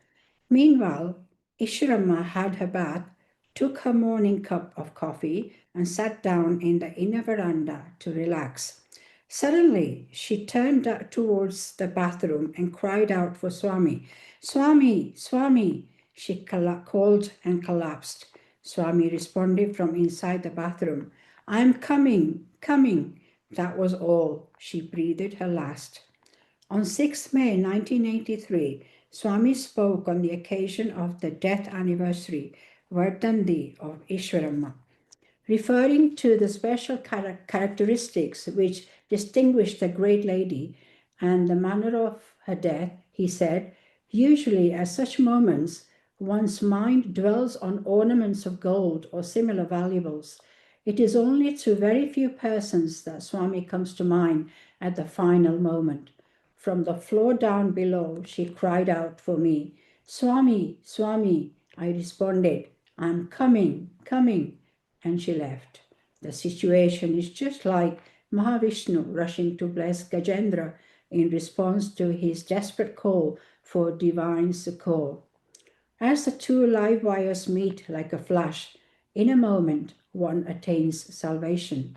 Meanwhile, Ishwarama had her bath, took her morning cup of coffee, and sat down in the inner veranda to relax. Suddenly, she turned towards the bathroom and cried out for Swami. "Swami, Swami!" She called and collapsed. Swami responded from inside the bathroom. "I am coming, coming." That was all. She breathed her last. On 6 May 1983, Swami spoke on the occasion of the death anniversary, Vardandi, of Ishwarama. Referring to the special characteristics which distinguished the great lady and the manner of her death, he said, "Usually at such moments, one's mind dwells on ornaments of gold or similar valuables. It is only to very few persons that Swami comes to mind at the final moment. From the floor down below, she cried out for me, "Swami, Swami." I responded, "I'm coming, coming," and she left. The situation is just like Mahavishnu rushing to bless Gajendra in response to his desperate call for divine succor. As the two live wires meet like a flash, in a moment one attains salvation.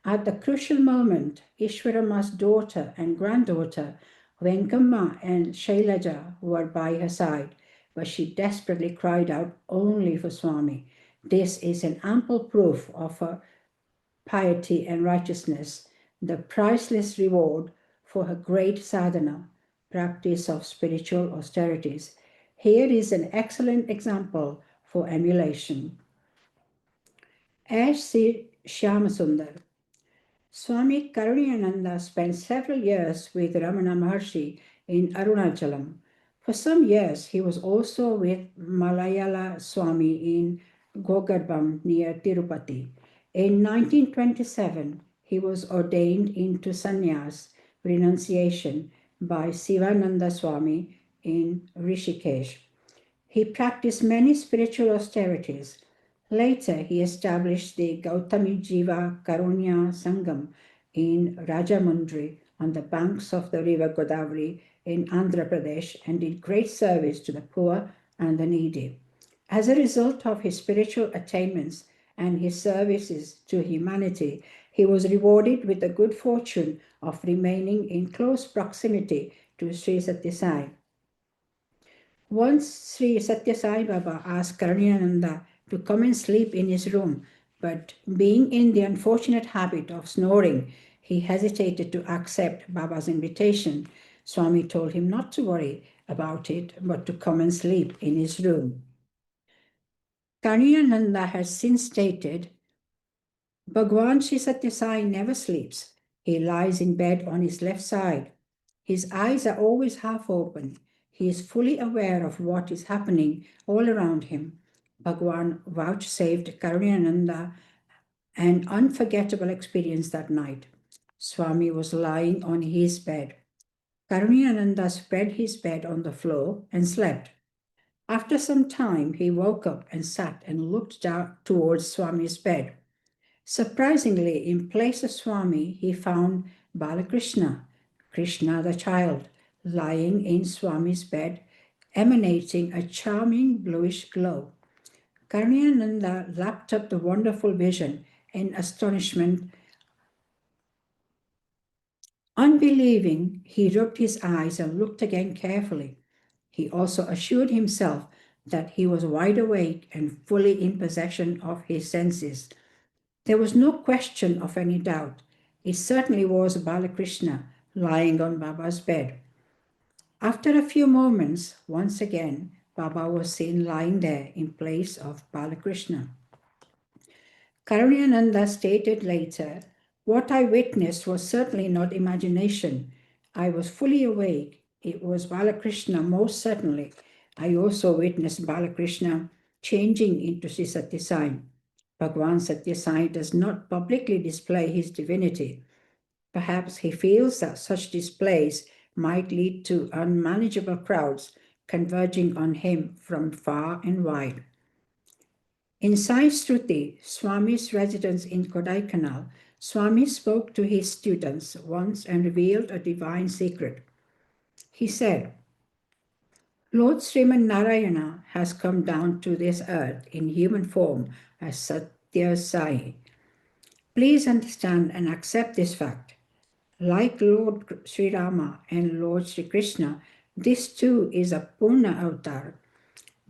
At the crucial moment, Ishwarama's daughter and granddaughter, Venkamma and Shailaja, were by her side, but she desperately cried out only for Swami. This is an ample proof of her piety and righteousness, the priceless reward for her great sadhana, practice of spiritual austerities. Here is an excellent example for emulation. As Sri Shyamasundar, Swami Karanandanda spent several years with Ramana Maharshi in Arunachalam. For some years, he was also with Malayala Swami in Gogarbam near Tirupati. In 1927, he was ordained into sannyas, renunciation, by Sivananda Swami in Rishikesh. He practiced many spiritual austerities. Later, he established the Gautami Jiva Karunya Sangam in Rajamundry on the banks of the river Godavari in Andhra Pradesh and did great service to the poor and the needy. As a result of his spiritual attainments and his services to humanity, he was rewarded with the good fortune of remaining in close proximity to Sri Sathya Sai. Once Sri Sathya Sai Baba asked Karanandanda to come and sleep in his room, but being in the unfortunate habit of snoring, he hesitated to accept Baba's invitation. Swami told him not to worry about it, but to come and sleep in his room. Karanandanda has since stated, Bhagavan Sri Sathya Sai never sleeps. He lies in bed on his left side. His eyes are always half open. He is fully aware of what is happening all around him. Bhagavan vouchsafed Karanandanda an unforgettable experience that night. Swami was lying on his bed. Karanandanda spread his bed on the floor and slept. After some time, he woke up and sat and looked down towards Swami's bed. Surprisingly, in place of Swami, he found Balakrishna, Krishna the child, lying in Swami's bed, emanating a charming bluish glow. Karanandanda lapped up the wonderful vision in astonishment. Unbelieving, he rubbed his eyes and looked again carefully. He also assured himself that he was wide awake and fully in possession of his senses. There was no question of any doubt. It certainly was Balakrishna lying on Baba's bed. After a few moments, once again, Baba was seen lying there in place of Balakrishna. Karanandanda stated later, what I witnessed was certainly not imagination. I was fully awake. It was Balakrishna, most certainly. I also witnessed Balakrishna changing into Sri Sathya Sai. Bhagavan Sathya Sai does not publicly display his divinity. Perhaps he feels that such displays might lead to unmanageable crowds converging on him from far and wide. In Sai Struti, Swami's residence in Kodaikanal, Swami spoke to his students once and revealed a divine secret. He said, Lord Sriman Narayana has come down to this earth in human form as Satya Sai. Please understand and accept this fact. Like Lord Sri Rama and Lord Sri Krishna, this too is a Purna avatar.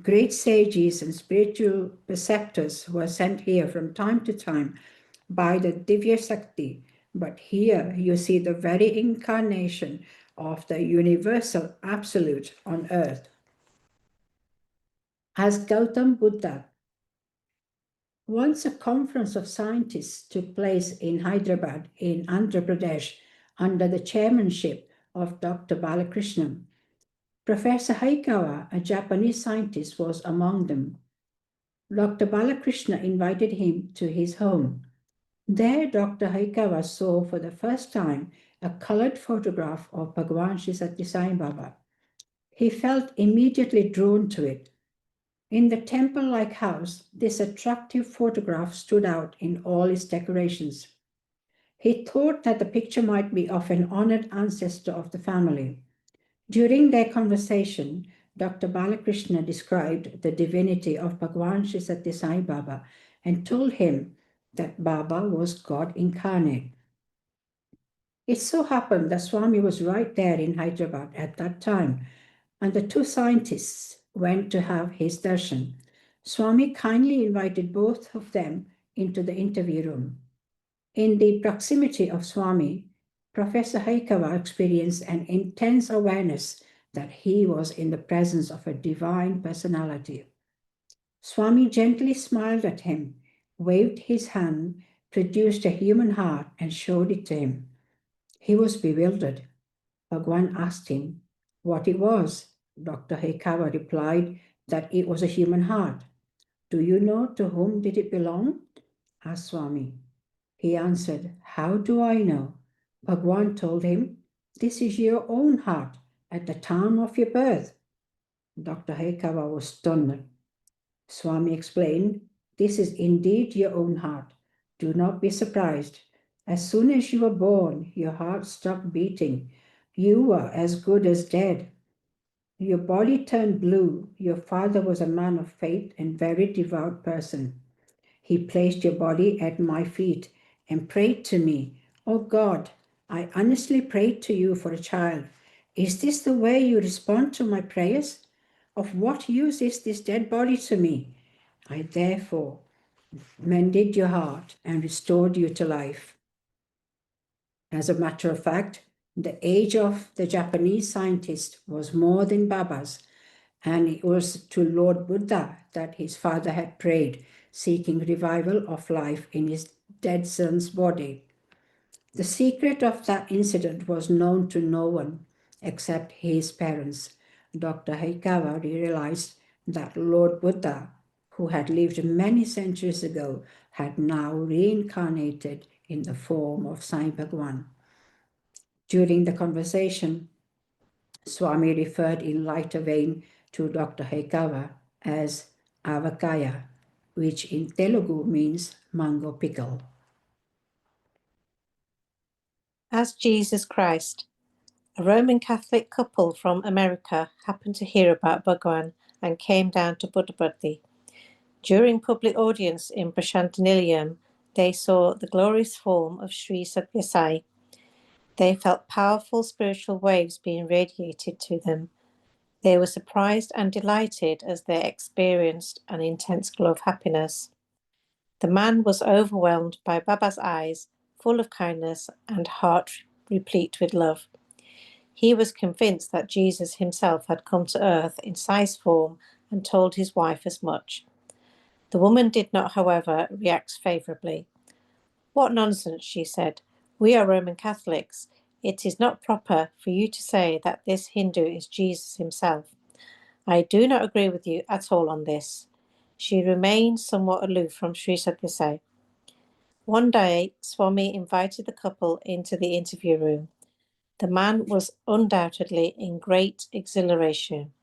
Great sages and spiritual preceptors were sent here from time to time by the Divya Sakti, but here you see the very incarnation of the universal absolute on earth. As Gautam Buddha, once a conference of scientists took place in Hyderabad in Andhra Pradesh under the chairmanship of Dr. Balakrishnan. Professor Haikawa, a Japanese scientist, was among them. Dr. Balakrishna invited him to his home. There, Dr. Haikawa saw for the first time a colored photograph of Bhagavan Shri Sai Baba. He felt immediately drawn to it. In the temple-like house, this attractive photograph stood out in all its decorations. He thought that the picture might be of an honored ancestor of the family. During their conversation, Dr. Balakrishna described the divinity of Bhagavan Shri Sai Baba and told him that Baba was God incarnate. It so happened that Swami was right there in Hyderabad at that time, and the two scientists went to have his darshan. Swami kindly invited both of them into the interview room. In the proximity of Swami, Professor Haikawa experienced an intense awareness that he was in the presence of a divine personality. Swami gently smiled at him, waved his hand, produced a human heart, and showed it to him. He was bewildered. Bhagwan asked him what it was. Dr. Haikawa replied that it was a human heart. Do you know to whom did it belong? Asked Swami. He answered, how do I know? Bhagwan told him, this is your own heart at the time of your birth. Dr. Haikawa was stunned. Swami explained, this is indeed your own heart. Do not be surprised. As soon as you were born, your heart stopped beating. You were as good as dead. Your body turned blue. Your father was a man of faith and very devout person. He placed your body at my feet and prayed to me. Oh God, I honestly prayed to you for a child. Is this the way you respond to my prayers? Of what use is this dead body to me? I therefore mended your heart and restored you to life. As a matter of fact, the age of the Japanese scientist was more than Baba's, and it was to Lord Buddha that his father had prayed, seeking revival of life in his dead son's body. The secret of that incident was known to no one except his parents. Dr. Haikawa realized that Lord Buddha, who had lived many centuries ago, had now reincarnated in the form of Sai Bhagavan. During the conversation, Swami referred in lighter vein to Dr. Haikawa as Avakaya, which in Telugu means mango pickle. As Jesus Christ, a Roman Catholic couple from America happened to hear about Bhagavan and came down to Puttaparthi. During public audience in Prashantaniliam, they saw the glorious form of Sri Sathya Sai. They felt powerful spiritual waves being radiated to them. They were surprised and delighted as they experienced an intense glow of happiness. The man was overwhelmed by Baba's eyes, full of kindness and heart replete with love. He was convinced that Jesus himself had come to earth in Sai's form and told his wife as much. The woman did not, however, react favourably. What nonsense, she said. We are Roman Catholics. It is not proper for you to say that this Hindu is Jesus himself. I do not agree with you at all on this. She remained somewhat aloof from Sri Sathya Sai. One day, Swami invited the couple into the interview room. The man was undoubtedly in great exhilaration.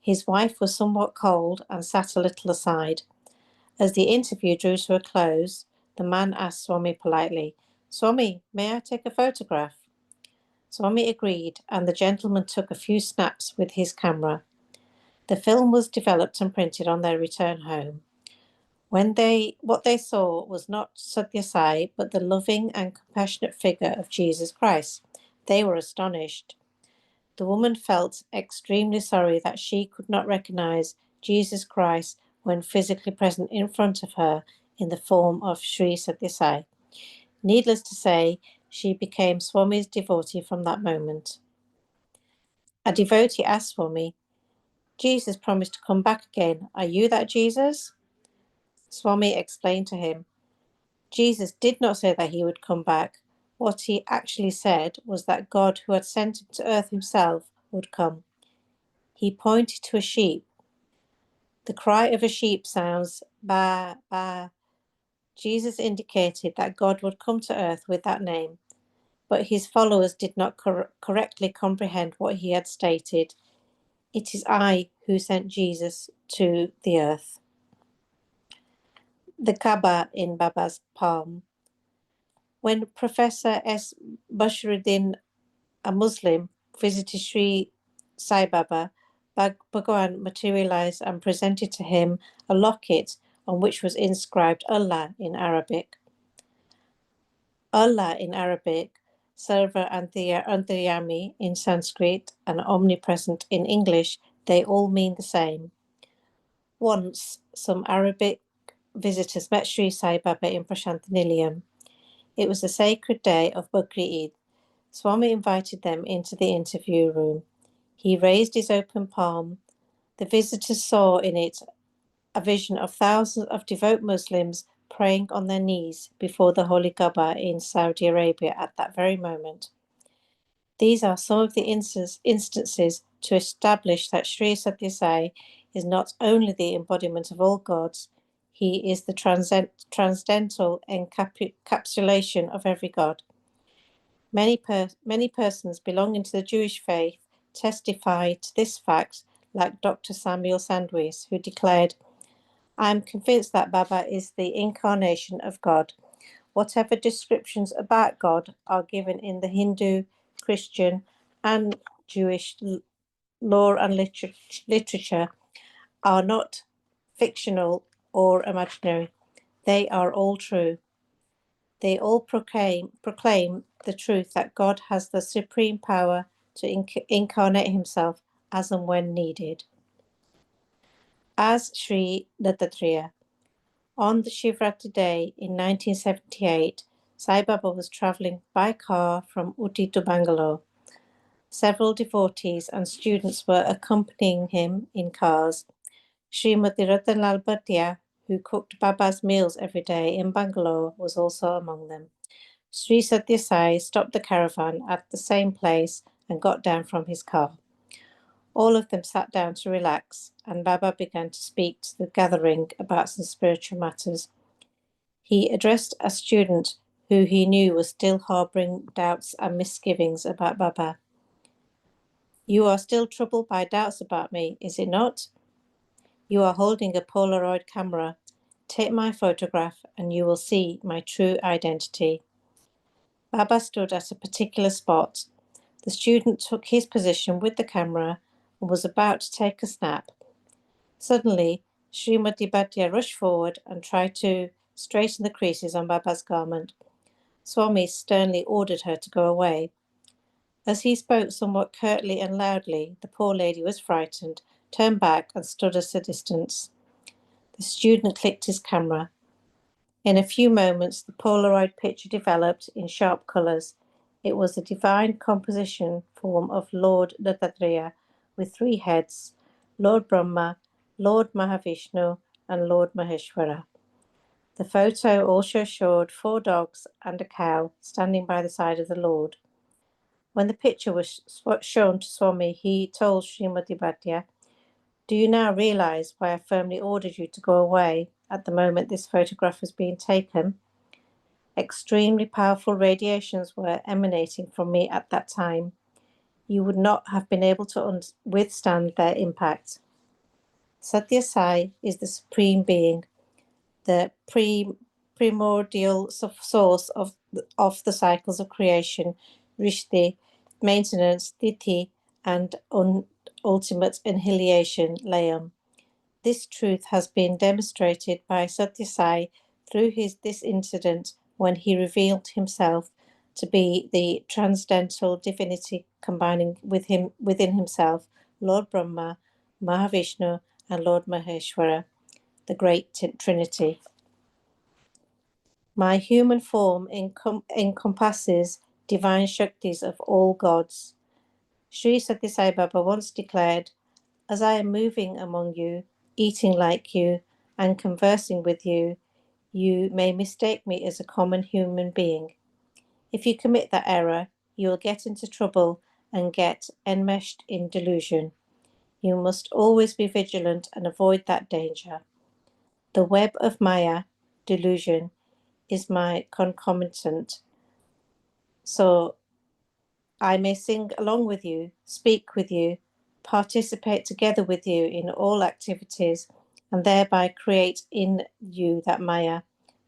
His wife was somewhat cold and sat a little aside. As the interview drew to a close, the man asked Swami politely, Swami, may I take a photograph? Swami agreed, and the gentleman took a few snaps with his camera. The film was developed and printed on their return home. What they saw was not Sathya Sai, but the loving and compassionate figure of Jesus Christ. They were astonished. The woman felt extremely sorry that she could not recognize Jesus Christ when physically present in front of her in the form of Sri Sathya Sai. Needless to say, she became Swami's devotee from that moment. A devotee asked Swami, Jesus promised to come back again. Are you that Jesus? Swami explained to him, Jesus did not say that he would come back. What he actually said was that God, who had sent him to earth himself, would come. He pointed to a sheep. The cry of a sheep sounds ba, ba. Jesus indicated that God would come to earth with that name, but his followers did not correctly comprehend what he had stated. It is I who sent Jesus to the earth. The Kaaba in Baba's palm. When Professor S. Bashiruddin, a Muslim, visited Sri Sai Baba, Bhagavan materialized and presented to him a locket on which was inscribed Allah in Arabic. Allah in Arabic, Sarva Antaryami in Sanskrit, and omnipresent in English, they all mean the same. Once, some Arabic visitors met Sri Sai Baba in Prashantanilayam. It was the sacred day of Bakri Eid. Swami invited them into the interview room. He raised his open palm. The visitors saw in it a vision of thousands of devout Muslims praying on their knees before the Holy Kaaba in Saudi Arabia at that very moment. These are some of the instances to establish that Sri Sathya Sai is not only the embodiment of all gods, he is the transcendental encapsulation of every god. Many persons belonging to the Jewish faith testify to this fact, like Dr. Samuel Sandwich, who declared, I am convinced that Baba is the incarnation of God. Whatever descriptions about God are given in the Hindu, Christian, and Jewish lore and literature are not fictional or imaginary. They are all true. They all proclaim the truth that God has the supreme power to incarnate himself as and when needed. As Sri Dattatreya. On the Shivratri day in 1978, Sai Baba was travelling by car from Uti to Bangalore. Several devotees and students were accompanying him in cars. Srimati Ratanlal Bhatia, who cooked Baba's meals every day in Bangalore, was also among them. Sri Sathya Sai stopped the caravan at the same place and got down from his car. All of them sat down to relax, and Baba began to speak to the gathering about some spiritual matters. He addressed a student who he knew was still harbouring doubts and misgivings about Baba. You are still troubled by doubts about me, is it not? You are holding a Polaroid camera. Take my photograph and you will see my true identity. Baba stood at a particular spot. The student took his position with the camera and was about to take a snap. Suddenly, Srimati Bhatia rushed forward and tried to straighten the creases on Baba's garment. Swami sternly ordered her to go away. As he spoke somewhat curtly and loudly, the poor lady was frightened, turned back and stood at a distance. The student clicked his camera. In a few moments, the Polaroid picture developed in sharp colours. It was a divine composition form of Lord Dattatreya with three heads, Lord Brahma, Lord Mahavishnu, and Lord Maheshwara. The photo also showed 4 dogs and a cow standing by the side of the Lord. When the picture was shown to Swami, he told Srimati Bhatia, do you now realise why I firmly ordered you to go away at the moment this photograph was being taken? Extremely powerful radiations were emanating from me at that time. You would not have been able to withstand their impact. Satya Sai is the supreme being, the primordial source of the cycles of creation, Rishti, maintenance, Titi, and ultimate annihilation, Layam. This truth has been demonstrated by Satya Sai through this incident when he revealed himself to be the transcendental divinity combining within himself Lord Brahma, Mahavishnu, and Lord Maheshwara, the great Trinity. My human form encompasses divine Shaktis of all gods. Sri Sathya Sai Baba once declared, as I am moving among you, eating like you, and conversing with you, you may mistake me as a common human being. If you commit that error, you will get into trouble and get enmeshed in delusion. You must always be vigilant and avoid that danger. The web of Maya, delusion, is my concomitant, so I may sing along with you, speak with you, participate together with you in all activities, and thereby create in you that Maya.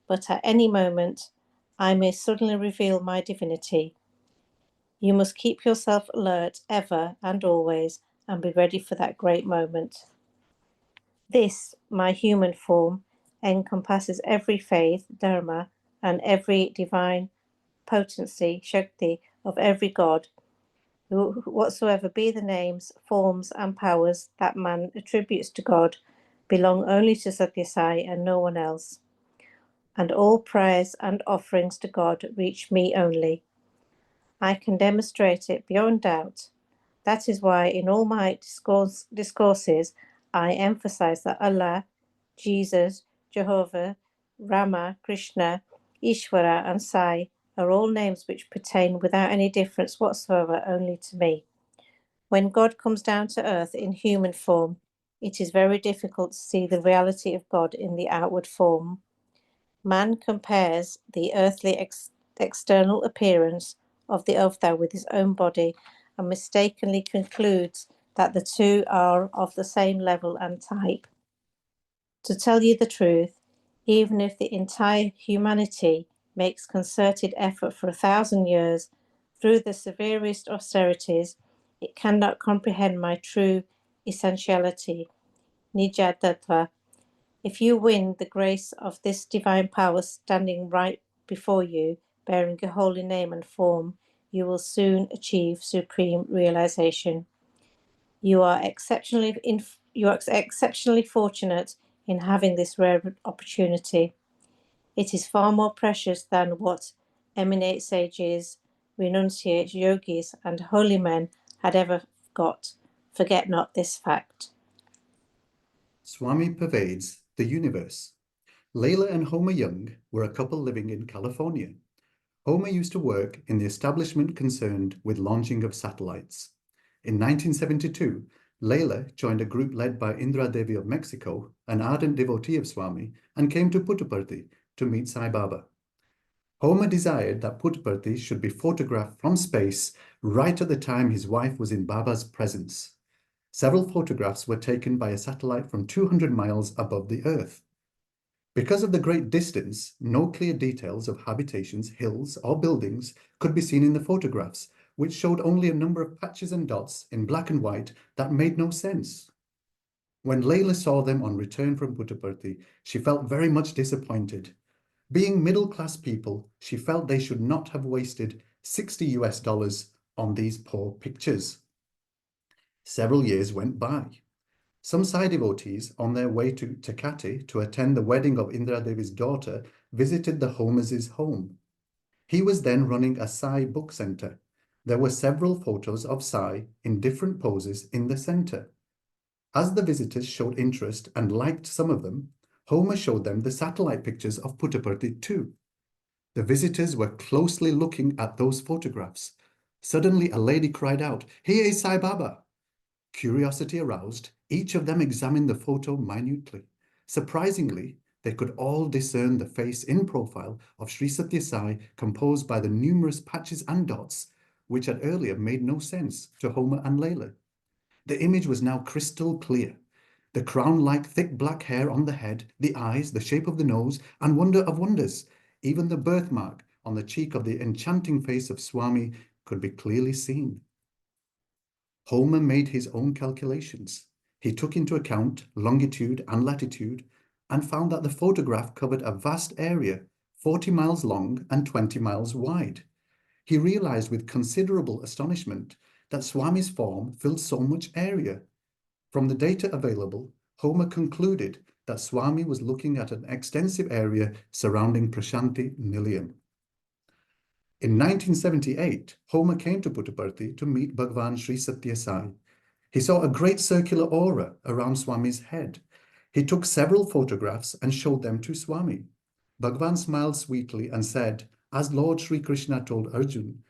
But at any moment, I may suddenly reveal my divinity. You must keep yourself alert ever and always, and be ready for that great moment. This, my human form, encompasses every faith, Dharma, and every divine potency, Shakti, of every god, whatsoever be the names, forms, and powers that man attributes to God, belong only to Satya Sai and no one else. And all prayers and offerings to God reach me only. I can demonstrate it beyond doubt. That is why in all my discourses, I emphasize that Allah, Jesus, Jehovah, Rama, Krishna, Ishwara, and Sai are all names which pertain without any difference whatsoever only to me. When God comes down to earth in human form, it is very difficult to see the reality of God in the outward form. Man compares the earthly external appearance of the Avtar with his own body and mistakenly concludes that the two are of the same level and type. To tell you the truth, even if the entire humanity makes concerted effort for 1,000 years through the severest austerities, it cannot comprehend my true essentiality, Nija Tattva. If you win the grace of this divine power standing right before you, bearing your holy name and form, you will soon achieve supreme realization. You are exceptionally fortunate in having this rare opportunity. It is far more precious than what eminent sages, renunciates, yogis, and holy men had ever got. Forget not this fact. Swami pervades the universe. Layla and Homer Young were a couple living in California. Homer used to work in the establishment concerned with launching of satellites. In 1972, Layla joined a group led by Indra Devi of Mexico, an ardent devotee of Swami, and came to Puttaparthi to meet Sai Baba. Homer desired that Puttaparthi should be photographed from space right at the time his wife was in Baba's presence. Several photographs were taken by a satellite from 200 miles above the Earth. Because of the great distance, no clear details of habitations, hills, or buildings could be seen in the photographs, which showed only a number of patches and dots in black and white that made no sense. When Layla saw them on return from Puttaparthi, she felt very much disappointed. Being middle-class people, she felt they should not have wasted $60 on these poor pictures. Several years went by. Some Sai devotees on their way to Tecate to attend the wedding of Indra Devi's daughter visited the Holmes' home. He was then running a Sai book center. There were several photos of Sai in different poses in the center. As the visitors showed interest and liked some of them, Homer showed them the satellite pictures of Puttaparthi too. The visitors were closely looking at those photographs. Suddenly a lady cried out, "Here is Sai Baba!" Curiosity aroused, each of them examined the photo minutely. Surprisingly, they could all discern the face in profile of Sri Satya Sai composed by the numerous patches and dots, which had earlier made no sense to Homer and Layla. The image was now crystal clear. The crown-like thick black hair on the head, the eyes, the shape of the nose, and wonder of wonders, even the birthmark on the cheek of the enchanting face of Swami could be clearly seen. Homer made his own calculations. He took into account longitude and latitude and found that the photograph covered a vast area, 40 miles long and 20 miles wide. He realized with considerable astonishment that Swami's form filled so much area. From the data available, Homer concluded that Swami was looking at an extensive area surrounding Prashanti Nilayam. In 1978, Homer came to Puttaparthi to meet Bhagavan Sri Satya Sai. He saw a great circular aura around Swami's head. He took several photographs and showed them to Swami. Bhagavan smiled sweetly and said, as Lord Sri Krishna told Arjun,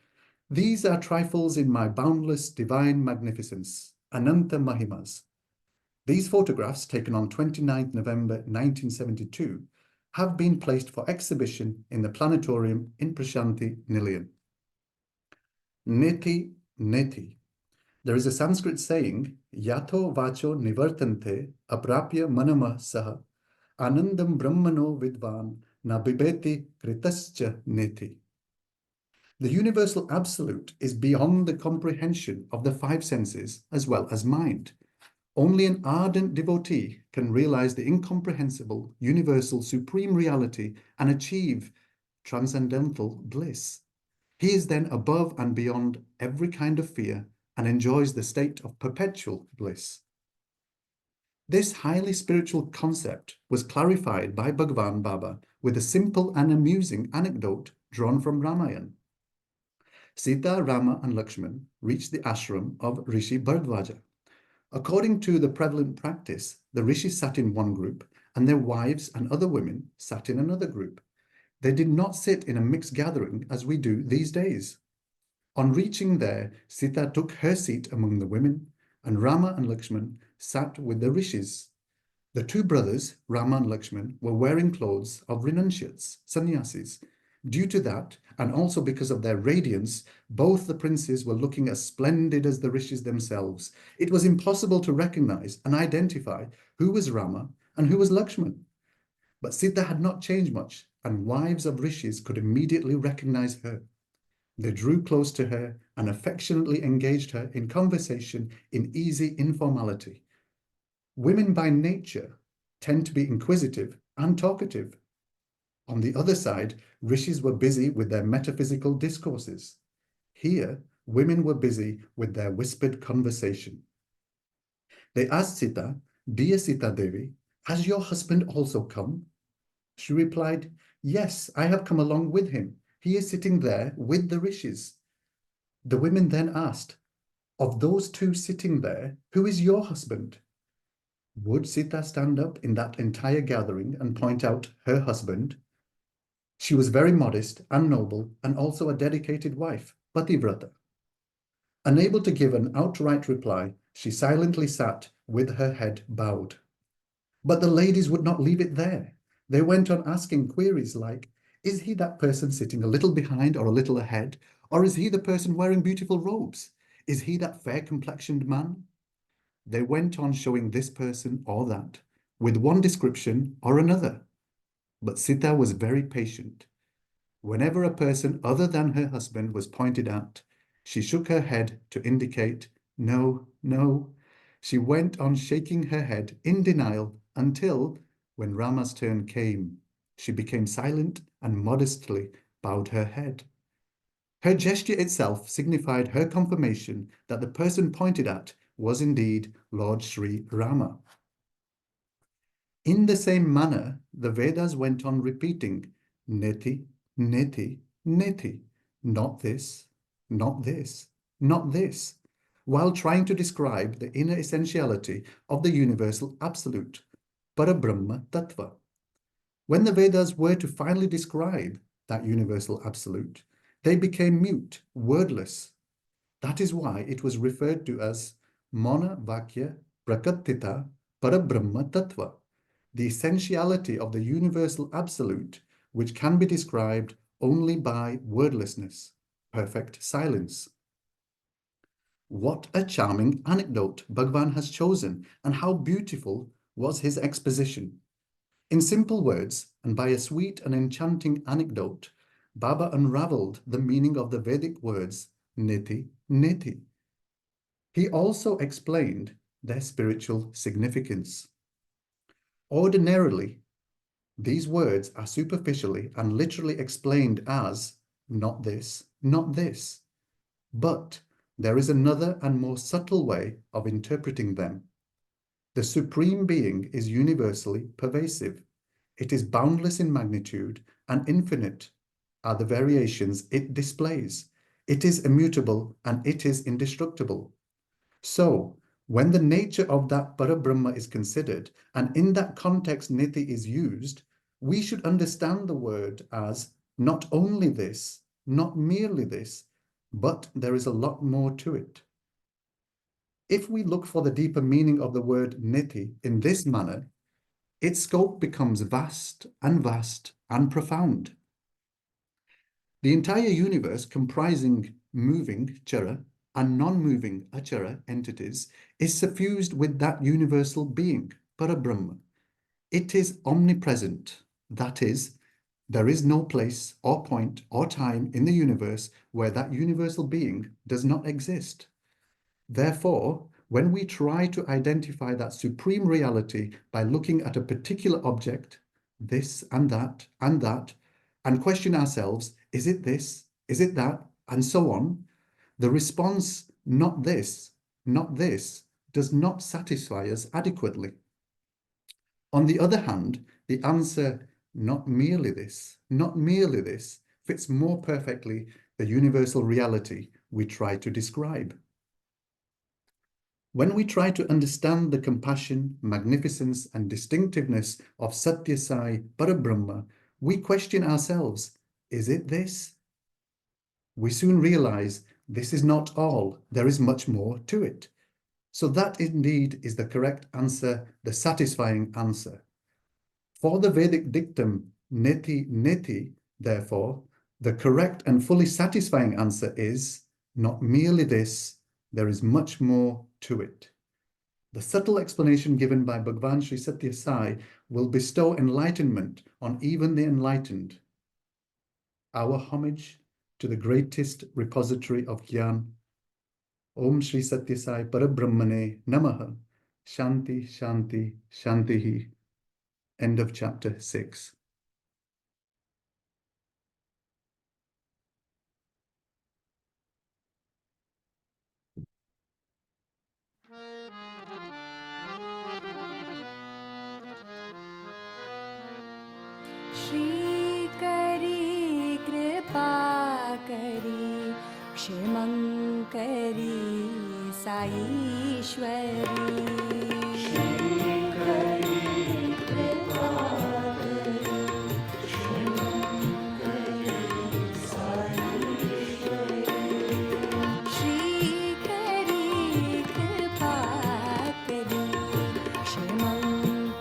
"These are trifles in my boundless divine magnificence, Ananta Mahimas. These photographs, taken on 29 November 1972, have been placed for exhibition in the planetarium in Prashanti Nilayan. Neti, neti. There is a Sanskrit saying, Yato vacho nivartante aprapya manama saha anandam brahmano vidvan na bibeti kritascha neti. The universal absolute is beyond the comprehension of the five senses as well as mind. Only an ardent devotee can realize the incomprehensible, universal, supreme reality and achieve transcendental bliss. He is then above and beyond every kind of fear and enjoys the state of perpetual bliss. This highly spiritual concept was clarified by Bhagavan Baba with a simple and amusing anecdote drawn from Ramayana. Sita, Rama and Lakshman reached the ashram of Rishi Bhardwaja. According to the prevalent practice, the rishis sat in one group and their wives and other women sat in another group. They did not sit in a mixed gathering as we do these days. On reaching there, Sita took her seat among the women, and Rama and Lakshman sat with the rishis. The two brothers, Rama and Lakshman, were wearing clothes of renunciates, sannyasis. Due to that, and also because of their radiance, both the princes were looking as splendid as the rishis themselves. It was impossible to recognize and identify who was Rama and who was Lakshman. But Sita had not changed much, and wives of rishis could immediately recognize her. They drew close to her and affectionately engaged her in conversation in easy informality. Women by nature tend to be inquisitive and talkative. On the other side, rishis were busy with their metaphysical discourses. Here, women were busy with their whispered conversation. They asked Sita, "Dear Sita Devi, has your husband also come?" She replied, "Yes, I have come along with him. He is sitting there with the rishis." The women then asked, "Of those two sitting there, who is your husband?" Would Sita stand up in that entire gathering and point out her husband? She was very modest and noble and also a dedicated wife, Pativrata. Unable to give an outright reply, she silently sat with her head bowed. But the ladies would not leave it there. They went on asking queries like, "Is he that person sitting a little behind or a little ahead? Or is he the person wearing beautiful robes? Is he that fair-complexioned man?" They went on showing this person or that, with one description or another. But Sita was very patient. Whenever a person other than her husband was pointed out, she shook her head to indicate, no, no. She went on shaking her head in denial until, when Rama's turn came, she became silent and modestly bowed her head. Her gesture itself signified her confirmation that the person pointed at was indeed Lord Sri Rama. In the same manner, the Vedas went on repeating, neti, neti, neti, not this, not this, not this, while trying to describe the inner essentiality of the universal absolute, Parabrahma Tattva. When the Vedas were to finally describe that universal absolute, they became mute, wordless. That is why it was referred to as Mona Vakya Prakatita Parabrahma Tattva, the essentiality of the universal absolute, which can be described only by wordlessness, perfect silence. What a charming anecdote Bhagavan has chosen, and how beautiful was his exposition. In simple words, and by a sweet and enchanting anecdote, Baba unraveled the meaning of the Vedic words neti, neti. He also explained their spiritual significance. Ordinarily, these words are superficially and literally explained as not this, not this. But there is another and more subtle way of interpreting them. The Supreme Being is universally pervasive. It is boundless in magnitude, and infinite are the variations it displays. It is immutable and it is indestructible. So, when the nature of that Parabrahma is considered, and in that context niti is used, we should understand the word as not only this, not merely this, but there is a lot more to it. If we look for the deeper meaning of the word neti in this manner, its scope becomes vast and profound. The entire universe, comprising moving chara and non-moving achara entities, is suffused with that universal being, Parabrahma. It is omnipresent. That is, there is no place or point or time in the universe where that universal being does not exist. Therefore, when we try to identify that supreme reality by looking at a particular object, this and that, and question ourselves, is it this, is it that, and so on, the response, not this, does not satisfy us adequately. On the other hand, the answer, not merely this, fits more perfectly the universal reality we try to describe. When we try to understand the compassion, magnificence, and distinctiveness of Satya Sai Parabrahma, we question ourselves, is it this? We soon realize this is not all, there is much more to it. So that indeed is the correct answer, the satisfying answer. For the Vedic dictum, neti, therefore, the correct and fully satisfying answer is not merely this, there is much more to it. The subtle explanation given by Bhagavan Sri Satya Sai will bestow enlightenment on even the enlightened. Our homage to the greatest repository of Gyan. Om Sri Satya Sai Parabrahmane Namaha. Shanti, Shanti, Shantihi. End of chapter 6. Shri Kari Kripa Kari Kshimam Kari Sai Ishwari Shri Kari Kripa Kari Kshimam Kari Sai Ishwari Shri Kari Kripa Kari Kshimam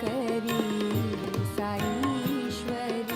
Kari Sai Ishwari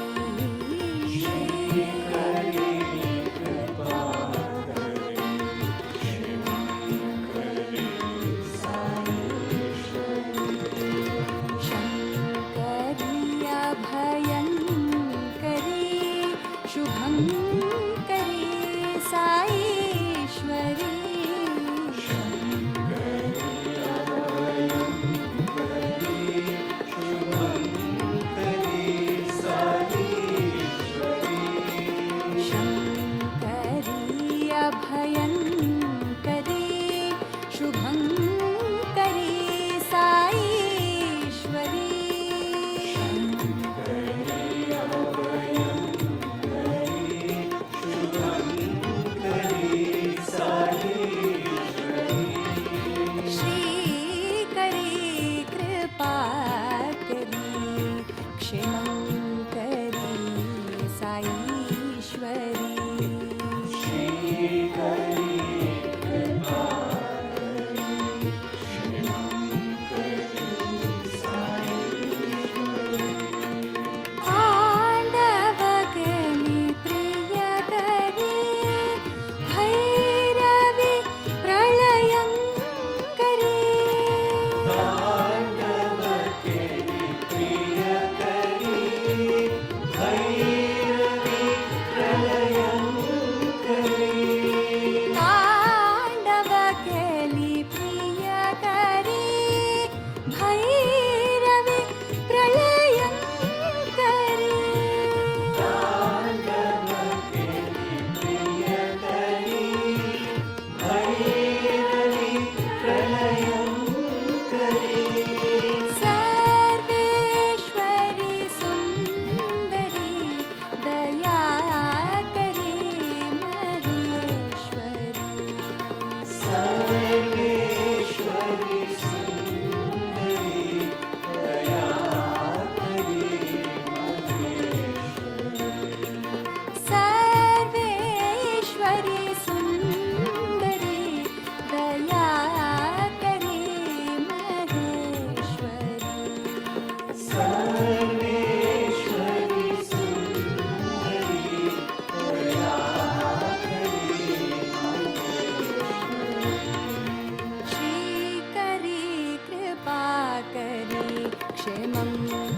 क्षेमं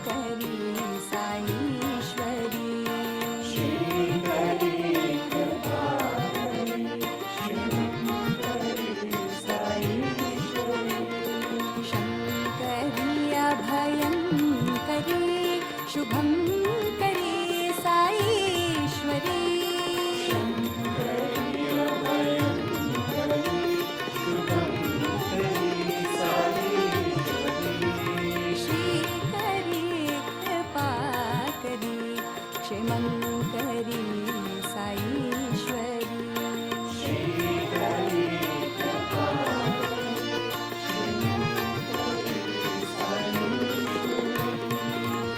करी साईश्वरी शङ्करी अभयङ्करी शुभं करी साईश्वरी श्रीकरी कृपा करी क्षेमं करी साईश्वरी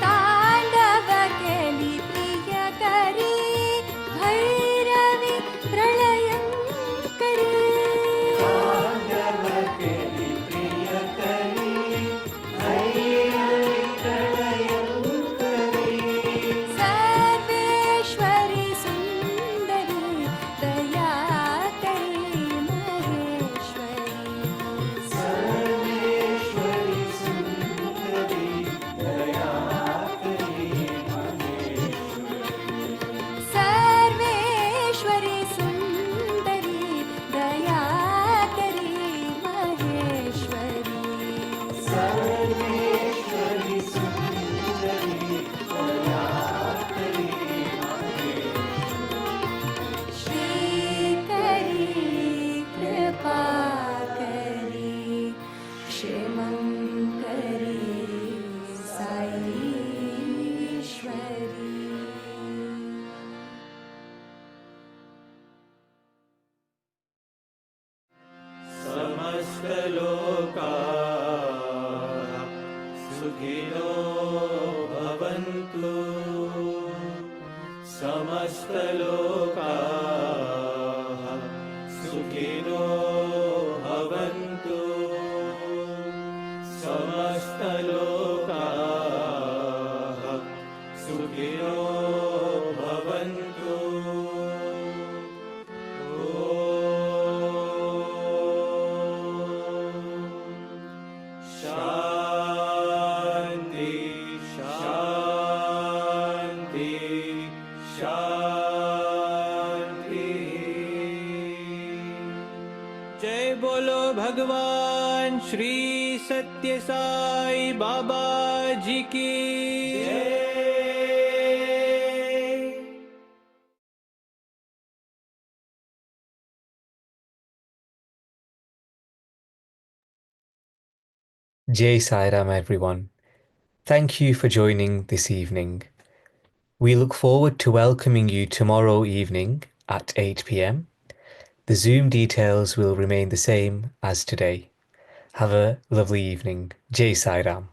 तांडव केली प्रियकरी भैरवी प्रलयंकरी सर्वेश्वरी सुंदरी दया करी महेश्वरी सर्वेश्वरी सुंदरी दया करी महेश्वरी श्रीकरी कृपा करी क्षेमं करी साईश्वरी समस्तलोकाः सुखिनो भवन्तु समस्तलोकाः सुखिनो भवन्तु समस्तलोकाः सुखिनो भवन्तु शान्ति शान्ति शान्ति जय बोलो भगवान श्री सत्य साई बाबा जी की जय। Jai Sai Ram, everyone. Thank you for joining this evening. We look forward to welcoming you tomorrow evening at 8 p.m. The Zoom details will remain the same as today. Have a lovely evening. Jai Sai Ram.